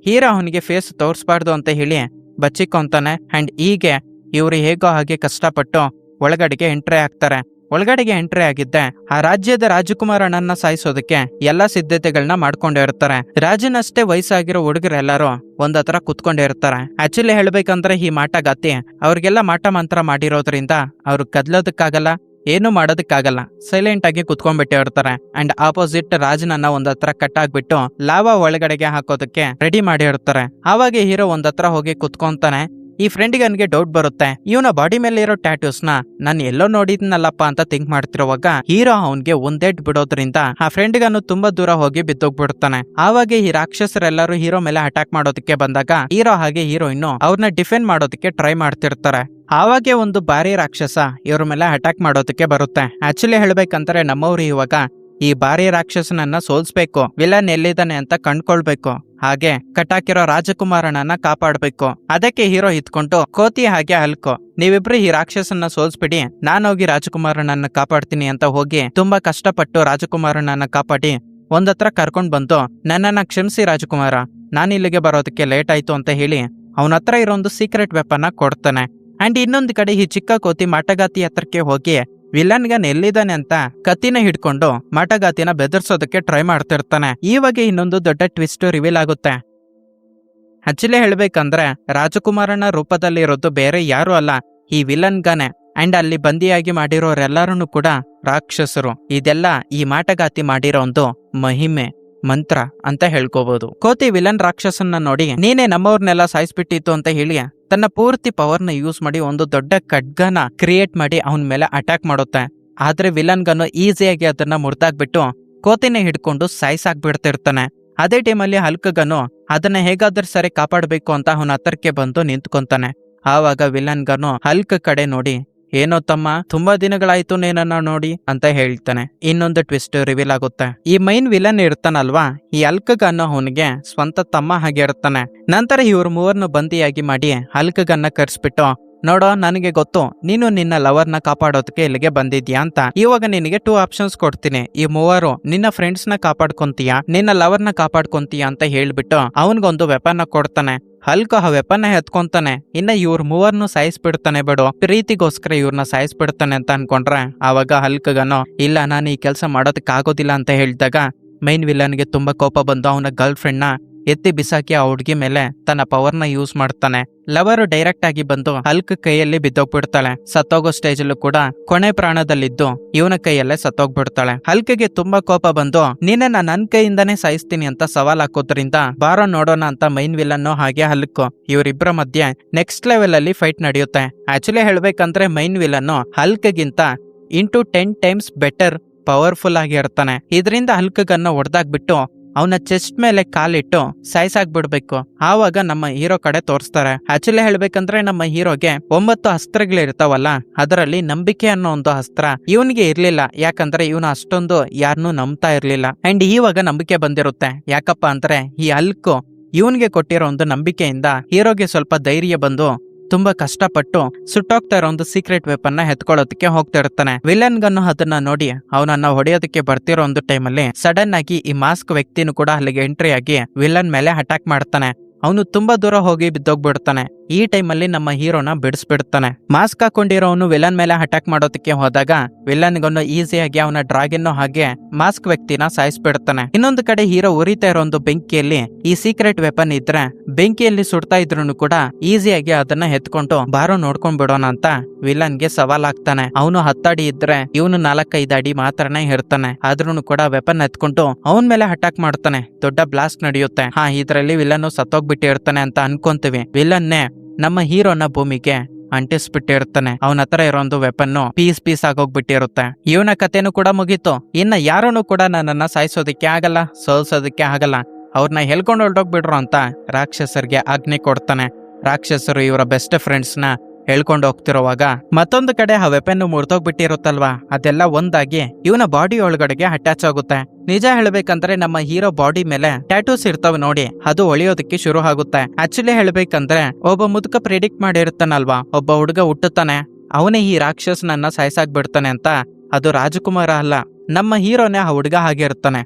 ಹೀರೋ ಅವನಿಗೆ ಫೇಸ್ ತೋರಿಸ್ಬಾರ್ದು ಅಂತ ಹೇಳಿ ಬಚ್ಚಿಕೊಂತಾನೆ. ಅಂಡ್ ಹೀಗೆ ಇವ್ರು ಹೇಗೋ ಹಾಗೆ ಕಷ್ಟಪಟ್ಟು ಒಳಗಡೆಗೆ ಎಂಟ್ರಿ ಆಗ್ತಾರೆ. ಒಳಗಡೆಗೆ ಎಂಟ್ರಿ ಆಗಿದ್ದೆ ಆ ರಾಜ್ಯದ ರಾಜಕುಮಾರನನ್ನ ಸಾಯಿಸೋದಕ್ಕೆ ಎಲ್ಲಾ ಸಿದ್ಧತೆಗಳನ್ನ ಮಾಡ್ಕೊಂಡಿರ್ತಾರೆ. ರಾಜನಷ್ಟೇ ವಯಸ್ಸಾಗಿರೋ ಹುಡುಗರೆಲ್ಲರೂ ಒಂದತ್ರ ಕುತ್ಕೊಂಡಿರ್ತಾರೆ. ಆಕ್ಚುಲಿ ಹೇಳ್ಬೇಕಂದ್ರೆ ಈ ಮಾಟಗಾತಿ ಅವ್ರಿಗೆಲ್ಲ ಮಾಟ ಮಂತ್ರ ಮಾಡಿರೋದ್ರಿಂದ ಅವ್ರು ಕದ್ಲೋದಕ್ಕಾಗಲ್ಲ, ಏನು ಮಾಡೋದಕ್ಕಾಗಲ್ಲ, ಸೈಲೆಂಟ್ ಆಗಿ ಕುತ್ಕೊಂಡ್ಬಿಟ್ಟಿರ್ತಾರೆ. ಅಂಡ್ ಆಪೋಸಿಟ್ ರಾಜನನ್ನ ಒಂದತ್ರ ಕಟ್ಟಾಗ್ಬಿಟ್ಟು ಲಾವಾ ಒಳಗಡೆಗೆ ಹಾಕೋದಕ್ಕೆ ರೆಡಿ ಮಾಡಿರ್ತಾರೆ. ಆವಾಗ ಹೀರೋ ಒಂದತ್ರ ಹೋಗಿ ಕುತ್ಕೊಂತಾನೆ. ಈ ಫ್ರೆಂಡ್ ಗನ್ಗೆ ಡೌಟ್ ಬರುತ್ತೆ, ಇವನ ಬಾಡಿ ಮೇಲೆ ಇರೋ ಟ್ಯಾಟೂಸ್ ನ ನಾನು ಎಲ್ಲೋ ನೋಡಿದ್ನಲ್ಲಪ್ಪ ಅಂತ ಥಿಂಕ್ ಮಾಡ್ತಿರುವಾಗ ಹೀರೋ ಅವನ್ಗೆ ಒಂದೇಟ್ ಬಿಡೋದ್ರಿಂದ ಆ ಫ್ರೆಂಡ್ ಗನ್ನು ತುಂಬಾ ದೂರ ಹೋಗಿ ಬಿದ್ದೋಗ್ಬಿಡ್ತಾನೆ. ಆವಾಗ ಈ ರಾಕ್ಷಸರೆಲ್ಲರೂ ಹೀರೋ ಮೇಲೆ ಅಟ್ಯಾಕ್ ಮಾಡೋದಕ್ಕೆ ಬಂದಾಗ ಹೀರೋ ಹಾಗೆ ಹೀರೋಯಿನ್ ಅವ್ರನ್ನ ಡಿಫೆಂಡ್ ಮಾಡೋದಕ್ಕೆ ಟ್ರೈ ಮಾಡ್ತಿರ್ತಾರೆ. ಆವಾಗೆ ಒಂದು ಭಾರಿ ರಾಕ್ಷಸ ಇವ್ರ ಮೇಲೆ ಅಟ್ಯಾಕ್ ಮಾಡೋದಕ್ಕೆ ಬರುತ್ತೆ. ಆಕ್ಚುಲಿ ಹೇಳ್ಬೇಕಂದ್ರೆ ನಮ್ಮವ್ರು ಇವಾಗ ಈ ಭಾರಿ ರಾಕ್ಷಸನನ್ನ ಸೋಲ್ಸ್ಬೇಕು, ವಿಲನ್ ಎಲ್ಲಿದ್ದಾನೆ ಅಂತ ಕಂಡ್ಕೊಳ್ಬೇಕು, ಹಾಗೆ ಕಟ್ಟಾಕಿರೋ ರಾಜಕುಮಾರನನ್ನ ಕಾಪಾಡ್ಬೇಕು. ಅದಕ್ಕೆ ಹೀರೋ ಇದ್ಕೊಂಡು ಕೋತಿ ಹಾಗೆ ಹಲ್ಕು, ನೀವಿಬ್ರು ಈ ರಾಕ್ಷಸನ್ನ ಸೋಲ್ಸ್ಬಿಡಿ, ನಾನೋಗಿ ರಾಜಕುಮಾರನನ್ನ ಕಾಪಾಡ್ತೀನಿ ಅಂತ ಹೋಗಿ ತುಂಬಾ ಕಷ್ಟಪಟ್ಟು ರಾಜಕುಮಾರನನ್ನ ಕಾಪಾಡಿ ಒಂದತ್ರ ಕರ್ಕೊಂಡ್ ಬಂದು ನನ್ನನ್ನ ಕ್ಷಮಿಸಿ ರಾಜಕುಮಾರ, ನಾನಿಲ್ಲಿಗೆ ಬರೋದಕ್ಕೆ ಲೇಟ್ ಆಯ್ತು ಅಂತ ಹೇಳಿ ಅವನ ಹತ್ರ ಇರೋ ಒಂದು ಸೀಕ್ರೆಟ್ ವೆಪನ್ನ ಕೊಡ್ತಾನೆ. ಅಂಡ್ ಇನ್ನೊಂದು ಕಡೆ ಈ ಚಿಕ್ಕ ಕೋತಿ ಮಾಟಗಾತಿ ಹತ್ರಕ್ಕೆ ಹೋಗಿ ವಿಲನ್ ಗನ್ ಎಲ್ಲಿದ್ದಾನೆ ಅಂತ ಕತ್ತಿನ ಹಿಡ್ಕೊಂಡು ಮಾಟಗಾತಿನ ಬೆದರ್ಸೋದಕ್ಕೆ ಟ್ರೈ ಮಾಡ್ತಿರ್ತಾನೆ. ಇವಾಗ ಇನ್ನೊಂದು ದೊಡ್ಡ ಟ್ವಿಸ್ಟ್ ರಿವೀಲ್ ಆಗುತ್ತೆ. ಆಕ್ಚುಲಿ ಹೇಳ್ಬೇಕಂದ್ರೆ ರಾಜಕುಮಾರನ ರೂಪದಲ್ಲಿರೋದು ಬೇರೆ ಯಾರು ಅಲ್ಲ, ಈ ವಿಲನ್ ಗನೆ. ಅಂಡ್ ಅಲ್ಲಿ ಬಂದಿಯಾಗಿ ಮಾಡಿರೋರೆಲ್ಲರೂ ಕೂಡ ರಾಕ್ಷಸರು. ಇದೆಲ್ಲ ಈ ಮಾಟಗಾತಿ ಮಾಡಿರೋ ಒಂದು ಮಹಿಮೆ ಮಂತ್ರ ಅಂತ ಹೇಳ್ಕೋಬಹುದು. ಕೋತಿ ವಿಲನ್ ರಾಕ್ಷಸನ್ನ ನೋಡಿ ನೀನೇ ನಮ್ಮವ್ರನ್ನೆಲ್ಲ ಸಾಯಿಸ್ಬಿಟ್ಟಿತ್ತು ಅಂತ ಹೇಳಿ ತನ್ನ ಪೂರ್ತಿ ಪವರ್ನ ಯೂಸ್ ಮಾಡಿ ಒಂದು ದೊಡ್ಡ ಖಡ್ಗನ ಕ್ರಿಯೇಟ್ ಮಾಡಿ ಅವನ ಮೇಲೆ ಅಟ್ಯಾಕ್ ಮಾಡುತ್ತೆ. ಆದ್ರೆ ವಿಲನ್ ಗನ್ನು ಈಸಿಯಾಗಿ ಅದನ್ನ ಮುರ್ದಾಗ್ಬಿಟ್ಟು ಕೋತಿನ ಹಿಡ್ಕೊಂಡು ಸಾಯಿಸಾಕ್ಬಿಡ್ತಿರ್ತಾನೆ. ಅದೇ ಟೈಮಲ್ಲಿ ಹಲ್ಕಗನು ಅದನ್ನ ಹೇಗಾದ್ರೂ ಸರಿ ಕಾಪಾಡಬೇಕು ಅಂತ ಅವನ ಹತ್ರಕ್ಕೆ ಬಂದು ನಿಂತ್ಕೊಂತಾನೆ. ಆವಾಗ ವಿಲನ್ ಗನು ಹಲ್ಕ್ ಕಡೆ ನೋಡಿ, ಏನೋ ತಮ್ಮ, ತುಂಬಾ ದಿನಗಳಾಯ್ತು ನೀನನ್ನ ನೋಡಿ ಅಂತ ಹೇಳ್ತಾನೆ. ಇನ್ನೊಂದು ಟ್ವಿಸ್ಟ್ ರಿವೀಲ್ ಆಗುತ್ತೆ. ಈ ಮೈನ್ ವಿಲನ್ ಇರ್ತಾನಲ್ವಾ, ಈ ಹಲ್ಕಗನ್ನು ಅವನಿಗೆ ಸ್ವಂತ ತಮ್ಮ ಹಾಗೆ ಇರ್ತಾನೆ. ನಂತರ ಇವ್ರ ಮೂವರ್ನು ಬಂದಿಯಾಗಿ ಮಾಡಿ ಹಲ್ಕಗನ್ನ ಕರ್ಸ್ಬಿಟ್ಟು, ನೋಡೋ ನನಗೆ ಗೊತ್ತು ನೀನು ನಿನ್ನ ಲವರ್ನ ಕಾಪಾಡೋದಕ್ಕೆ ಇಲ್ಲಿಗೆ ಬಂದಿದ್ಯಾ ಅಂತ. ಇವಾಗ ನಿನಗೆ 2 ಆಪ್ಷನ್ಸ್ ಕೊಡ್ತೀನಿ. ಈ ಮೂವರು ನಿನ್ನ ಫ್ರೆಂಡ್ಸ್ ನ ಕಾಪಾಡ್ಕೊಂತೀಯಾ, ನಿನ್ನ ಲವರ್ನ ಕಾಪಾಡ್ಕೊಂತೀಯಾ ಅಂತ ಹೇಳ್ಬಿಟ್ಟು ಅವನ್ಗೊಂದು ವೆಪನ್ನ ಕೊಡ್ತಾನೆ. ಹಲ್ಕ ಆ ವೆಪನ್ನ ಎತ್ಕೊಂತಾನೆ. ಇನ್ನ ಇವ್ರ ಮೂವರ್ನು ಸಾಯಿಸ್ಬಿಡ್ತಾನೆ. ಬಿಡು, ಪ್ರೀತಿಗೋಸ್ಕರ ಇವ್ರನ್ನ ಸಾಯಿಸ್ಬಿಡ್ತಾನೆ ಅಂತ ಅನ್ಕೊಂಡ್ರೆ ಆವಾಗ ಹಲ್ಕಗನು ಇಲ್ಲ, ನಾನು ಈ ಕೆಲಸ ಮಾಡೋದಕ್ಕೆ ಆಗೋದಿಲ್ಲ ಅಂತ ಹೇಳಿದಾಗ ಮೈನ್ ವಿಲನ್ಗೆ ತುಂಬಾ ಕೋಪ ಬಂದು ಅವನ ಗರ್ಲ್ ಫ್ರೆಂಡ್ ನ ಎತ್ತಿ ಬಿಸಾಕಿ ಆ ಹುಡ್ಗಿ ಮೇಲೆ ತನ್ನ ಪವರ್ನ ಯೂಸ್ ಮಾಡ್ತಾನೆ. ಲವರು ಡೈರೆಕ್ಟ್ ಆಗಿ ಬಂದು ಹಲ್ಕ್ ಕೈಯಲ್ಲಿ ಬಿದ್ದೋಗ್ಬಿಡ್ತಾಳೆ. ಸತ್ತೋಗೋ ಸ್ಟೇಜಲ್ಲೂ ಕೂಡ ಕೊನೆ ಪ್ರಾಣದಲ್ಲಿದ್ದು ಇವನ ಕೈಯಲ್ಲೇ ಸತ್ತೋಗ್ಬಿಡ್ತಾಳೆ. ಹಲ್ಕ್ಗೆ ತುಂಬಾ ಕೋಪ ಬಂದು ನೀನನ್ನ ನನ್ ಕೈಯಿಂದಾನೇ ಸಾಯಿಸ್ತೀನಿ ಅಂತ ಸವಾಲ್ ಹಾಕೋದ್ರಿಂದ ಬಾರೋ ನೋಡೋಣ ಅಂತ ಮೈನ್ ವಿಲನ್ನು ಹಾಗೆ ಹಲ್ಕ್ ಇವರಿಬ್ಬರ ಮಧ್ಯೆ ನೆಕ್ಸ್ಟ್ ಲೆವೆಲ್ ಅಲ್ಲಿ ಫೈಟ್ ನಡೆಯುತ್ತೆ. ಆಕ್ಚುಲಿ ಹೇಳ್ಬೇಕಂದ್ರೆ ಮೈನ್ ವಿಲನ್ನು ಹಲ್ಕ್ಗಿಂತ ಇಂಟು 10 ಟೈಮ್ಸ್ ಬೆಟರ್ ಪವರ್ಫುಲ್ ಆಗಿ ಇರ್ತಾನೆ. ಇದರಿಂದ ಹಲ್ಕ್ಗನ್ನ ಹೊಡೆದಾಗ್ಬಿಟ್ಟು ಅವನ ಚೆಸ್ಟ್ ಮೇಲೆ ಕಾಲಿಟ್ಟು ಸಾಯಿಸಾಕ್ಬಿಡ್ಬೇಕು. ಆವಾಗ ನಮ್ಮ ಹೀರೋ ಕಡೆ ತೋರಿಸ್ತಾರೆ. ಆಕ್ಚುಲಿ ಹೇಳ್ಬೇಕಂದ್ರೆ ನಮ್ಮ ಹೀರೋಗೆ 9 ಅಸ್ತ್ರಗಳಿರ್ತಾವಲ್ಲ, ಅದರಲ್ಲಿ ನಂಬಿಕೆ ಅನ್ನೋ ಒಂದು ಅಸ್ತ್ರ ಇವನಿಗೆ ಇರ್ಲಿಲ್ಲ. ಯಾಕಂದ್ರೆ ಇವನು ಅಷ್ಟೊಂದು ಯಾರನ್ನೂ ನಂಬ್ತಾ ಇರ್ಲಿಲ್ಲ. ಅಂಡ್ ಇವಾಗ ನಂಬಿಕೆ ಬಂದಿರುತ್ತೆ. ಯಾಕಪ್ಪ ಅಂದ್ರೆ ಈ ಹಲ್ಕ್ ಇವನ್ಗೆ ಕೊಟ್ಟಿರೋ ಒಂದು ನಂಬಿಕೆಯಿಂದ ಹೀರೋಗೆ ಸ್ವಲ್ಪ ಧೈರ್ಯ ಬಂದು ತುಂಬಾ ಕಷ್ಟಪಟ್ಟು ಸುಟ್ಟೋಗ್ತಾ ಇರೋ ಒಂದು ಸೀಕ್ರೆಟ್ ವೆಪನ್ನ ಎತ್ಕೊಳ್ಳೋದಕ್ಕೆ ಹೋಗ್ತಾ ಇರ್ತಾನೆ. ವಿಲನ್ ಗನ್ನು ಅದನ್ನ ನೋಡಿ ಅವನನ್ನ ಹೊಡೆಯೋದಕ್ಕೆ ಬರ್ತಿರೋ ಒಂದು ಟೈಮಲ್ಲಿ ಸಡನ್ ಆಗಿ ಈ ಮಾಸ್ಕ್ ವ್ಯಕ್ತಿನೂ ಕೂಡ ಅಲ್ಲಿಗೆ ಎಂಟ್ರಿ ಆಗಿ ವಿಲನ್ ಮೇಲೆ ಅಟ್ಯಾಕ್ ಮಾಡ್ತಾನೆ. ಅವನು ತುಂಬಾ ದೂರ ಹೋಗಿ ಬಿದ್ದೋಗ್ಬಿಡ್ತಾನೆ. ಈ ಟೈಮಲ್ಲಿ ನಮ್ಮ ಹೀರೋನ ಬಿಡಿಸ್ಬಿಡ್ತಾನೆ. ಮಾಸ್ಕ್ ಹಾಕೊಂಡಿರೋನು ವಿಲನ್ ಮೇಲೆ ಅಟ್ಯಾಕ್ ಮಾಡೋದಕ್ಕೆ ಹೋದಾಗ ವಿಲನ್ಗನ್ನು ಈಸಿಯಾಗಿ ಅವನ ಡ್ರಾಗನ್ ಹಾಗೆ ಮಾಸ್ಕ್ ವ್ಯಕ್ತಿನ ಸಾಯಿಸ್ಬಿಡ್ತಾನೆ. ಇನ್ನೊಂದು ಕಡೆ ಹೀರೋ ಉರಿತಾ ಇರೋ ಒಂದು ಬೆಂಕಿಯಲ್ಲಿ ಈ ಸೀಕ್ರೆಟ್ ವೆಪನ್ ಇದ್ರೆ ಬೆಂಕಿಯಲ್ಲಿ ಸುಡ್ತಾ ಇದ್ರು ಕೂಡ ಈಸಿಯಾಗಿ ಅದನ್ನ ಎತ್ಕೊಂಡು ಬಾರೋ ನೋಡ್ಕೊಂಡ್ ಬಿಡೋಣ ಅಂತ ವಿಲನ್ಗೆ ಸವಾಲ್ ಆಗ್ತಾನೆ. ಅವನು 10 ಅಡಿ ಇದ್ರೆ ಇವನು 4-5 ಅಡಿ ಮಾತ್ರನೇ ಇರ್ತಾನೆ. ಆದ್ರೂ ಕೂಡ ವೆಪನ್ ಎತ್ಕೊಂಡು ಅವನ್ ಮೇಲೆ ಅಟ್ಯಾಕ್ ಮಾಡ್ತಾನೆ. ದೊಡ್ಡ ಬ್ಲಾಸ್ಟ್ ನಡೆಯುತ್ತೆ. ಇದ್ರಲ್ಲಿ ವಿಲನ್ ಸತ್ತೋಗ್ಬಿಟ್ಟಿರ್ತಾನೆ ಅಂತ ಅನ್ಕೊಂತೀವಿ. ವಿಲನ್ನೇ ನಮ್ಮ ಹೀರೋನ ಭೂಮಿಗೆ ಅಂಟಿಸ್ಬಿಟ್ಟಿರ್ತಾನೆ. ಅವನ ಹತ್ರ ಇರೋ ಒಂದು ವೆಪನ್ನು ಪೀಸ್ ಆಗೋಗ್ಬಿಟ್ಟಿರುತ್ತೆ. ಇವನ ಕಥೆನೂ ಕೂಡ ಮುಗೀತು. ಇನ್ನ ಯಾರನ್ನು ಕೂಡ ನನ್ನನ್ನ ಸಾಯಿಸೋದಕ್ಕೆ ಆಗಲ್ಲ, ಸೋಲ್ಸೋದಕ್ಕೆ ಆಗಲ್ಲ, ಅವ್ರನ್ನ ಹೇಳ್ಕೊಂಡು ಹೊರಟೋಗ್ಬಿಡ್ರು ಅಂತ ರಾಕ್ಷಸರಿಗೆ ಆಜ್ಞೆ ಕೊಡ್ತಾನೆ. ರಾಕ್ಷಸರು ಇವರ ಬೆಸ್ಟ್ ಫ್ರೆಂಡ್ಸ್ ನ ಹೇಳ್ಕೊಂಡು ಹೋಗ್ತಿರುವಾಗ ಮತ್ತೊಂದು ಕಡೆ ಆ ವೆಪನ್ ಮುರಿದೋಗ್ಬಿಟ್ಟಿರುತ್ತಲ್ವಾ, ಅದೆಲ್ಲ ಒಂದಾಗಿ ಇವನ ಬಾಡಿ ಒಳಗಡೆಗೆ ಅಟ್ಯಾಚ್ ಆಗುತ್ತೆ. ನಿಜ ಹೇಳ್ಬೇಕಂದ್ರೆ ನಮ್ಮ ಹೀರೋ ಬಾಡಿ ಮೇಲೆ ಟ್ಯಾಟೂಸ್ ಇರ್ತಾವ ನೋಡಿ, ಅದು ಒಳಿಯೋದಕ್ಕೆ ಶುರು ಆಗುತ್ತೆ. ಆಕ್ಚುಲಿ ಹೇಳ್ಬೇಕಂದ್ರೆ ಒಬ್ಬ ಮುದುಕ ಪ್ರಿಡಿಕ್ಟ್ ಮಾಡಿರ್ತಾನಲ್ವಾ, ಒಬ್ಬ ಹುಡುಗ ಹುಟ್ಟುತ್ತಾನೆ, ಅವನೇ ಈ ರಾಕ್ಷಸನನ್ನ ಸಾಯಿಸಾಕ್ಬಿಡ್ತಾನೆ ಅಂತ. ಅದು ರಾಜಕುಮಾರ ಅಲ್ಲ, ನಮ್ಮ ಹೀರೋನೇ ಆ ಹುಡುಗ ಆಗಿರ್ತಾನೆ.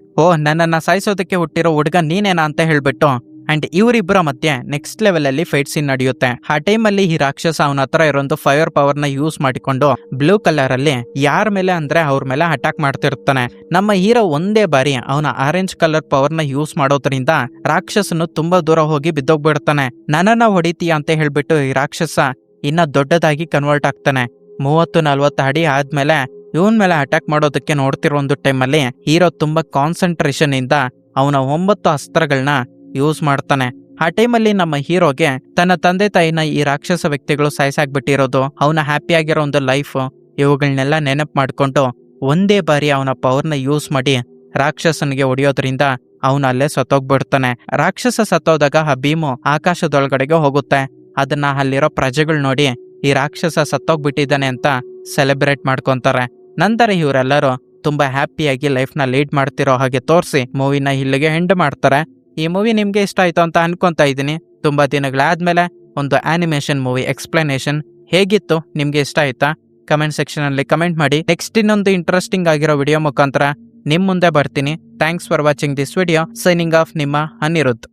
ನನ್ನನ್ನ ಸಾಯಿಸೋದಕ್ಕೆ ಹುಟ್ಟಿರೋ ಹುಡುಗ ನೀನೇನಾ ಅಂತ ಹೇಳ್ಬಿಟ್ಟು ಅಂಡ್ ಇವರಿಬ್ಬರ ಮಧ್ಯೆ ನೆಕ್ಸ್ಟ್ ಲೆವೆಲ್ ಅಲ್ಲಿ ಫೈಟ್ ಸೀನ್ ನಡೆಯುತ್ತೆ. ಆ ಟೈಮಲ್ಲಿ ಈ ರಾಕ್ಷಸ ಅವನ ಹತ್ರ ಇರೋದು ಫೈರ್ ಪವರ್ ನ ಯೂಸ್ ಮಾಡಿಕೊಂಡು ಬ್ಲೂ ಕಲರ್ ಅಲ್ಲಿ ಯಾರ ಮೇಲೆ ಅಂದ್ರೆ ಅವ್ರ ಮೇಲೆ ಅಟ್ಯಾಕ್ ಮಾಡ್ತಿರ್ತಾನೆ. ನಮ್ಮ ಹೀರೋ ಒಂದೇ ಬಾರಿ ಅವನ ಆರೆಂಜ್ ಕಲರ್ ಪವರ್ ನ ಯೂಸ್ ಮಾಡೋದ್ರಿಂದ ರಾಕ್ಷಸನು ತುಂಬಾ ದೂರ ಹೋಗಿ ಬಿದ್ದೋಗ್ಬಿಡ್ತಾನೆ. ನನ್ನನ್ನ ಹೊಡಿತೀಯ ಅಂತ ಹೇಳ್ಬಿಟ್ಟು ಈ ರಾಕ್ಷಸ ಇನ್ನ ದೊಡ್ಡದಾಗಿ ಕನ್ವರ್ಟ್ ಆಗ್ತಾನೆ. 30-40 ಅಡಿ ಆದ್ಮೇಲೆ ಇವನ್ ಮೇಲೆ ಅಟ್ಯಾಕ್ ಮಾಡೋದಕ್ಕೆ ನೋಡ್ತಿರೋ ಒಂದು ಟೈಮಲ್ಲಿ ಹೀರೋ ತುಂಬಾ ಕಾನ್ಸಂಟ್ರೇಷನ್ ಇಂದ ಅವನ 9 ಅಸ್ತ್ರಗಳನ್ನ ಯೂಸ್ ಮಾಡ್ತಾನೆ. ಆ ಟೈಮಲ್ಲಿ ನಮ್ಮ ಹೀರೋಗೆ ತನ್ನ ತಂದೆ ತಾಯಿನ ಈ ರಾಕ್ಷಸ ವ್ಯಕ್ತಿಗಳು ಸಾಯಿಸಾಕ್ಬಿಟ್ಟಿರೋದು, ಅವನ ಹ್ಯಾಪಿ ಆಗಿರೋ ಒಂದು ಲೈಫ್, ಇವುಗಳನ್ನೆಲ್ಲ ನೆನಪು ಮಾಡ್ಕೊಂಡು ಒಂದೇ ಬಾರಿ ಅವನ ಪವರ್ನ ಯೂಸ್ ಮಾಡಿ ರಾಕ್ಷಸನಿಗೆ ಹೊಡೆಯೋದ್ರಿಂದ ಅವನು ಅಲ್ಲೇ ಸತ್ತೋಗ್ಬಿಡ್ತಾನೆ. ರಾಕ್ಷಸ ಸತ್ತೋದಾಗ ಆ ಭೀಮು ಆಕಾಶದೊಳಗಡೆಗೆ ಹೋಗುತ್ತೆ. ಅದನ್ನ ಅಲ್ಲಿರೋ ಪ್ರಜೆಗಳು ನೋಡಿ ಈ ರಾಕ್ಷಸ ಸತ್ತೋಗ್ಬಿಟ್ಟಿದ್ದಾನೆ ಅಂತ ಸೆಲೆಬ್ರೇಟ್ ಮಾಡ್ಕೊಂತಾರೆ. ನಂತರ ಇವರೆಲ್ಲರೂ ತುಂಬಾ ಹ್ಯಾಪಿಯಾಗಿ ಲೈಫ್ನ ಲೀಡ್ ಮಾಡ್ತಿರೋ ಹಾಗೆ ತೋರಿಸಿ ಮೂವಿನ ಇಲ್ಲಿಗೆ ಎಂಡ್ ಮಾಡ್ತಾರೆ. ಈ ಮೂವಿ ನಿಮ್ಗೆ ಇಷ್ಟ ಆಯ್ತು ಅಂತ ಅನ್ಕೊಂತಾ ಇದ್ದೀನಿ. ತುಂಬಾ ದಿನಗಳಾದ್ಮೇಲೆ ಒಂದು ಆನಿಮೇಷನ್ ಮೂವಿ ಎಕ್ಸ್ಪ್ಲನೇಷನ್ ಹೇಗಿತ್ತು, ನಿಮ್ಗೆ ಇಷ್ಟ ಆಯ್ತಾ? ಕಮೆಂಟ್ ಸೆಕ್ಷನ್ ಅಲ್ಲಿ ಕಮೆಂಟ್ ಮಾಡಿ. ನೆಕ್ಸ್ಟ್ ಇನ್ನೊಂದು ಇಂಟ್ರೆಸ್ಟಿಂಗ್ ಆಗಿರೋ ವಿಡಿಯೋ ಮುಖಾಂತರ ನಿಮ್ ಮುಂದೆ ಬರ್ತೀನಿ. Thanks for watching this video. Signing off, ನಿಮ್ಮ ಅನಿರುದ್ಧ್.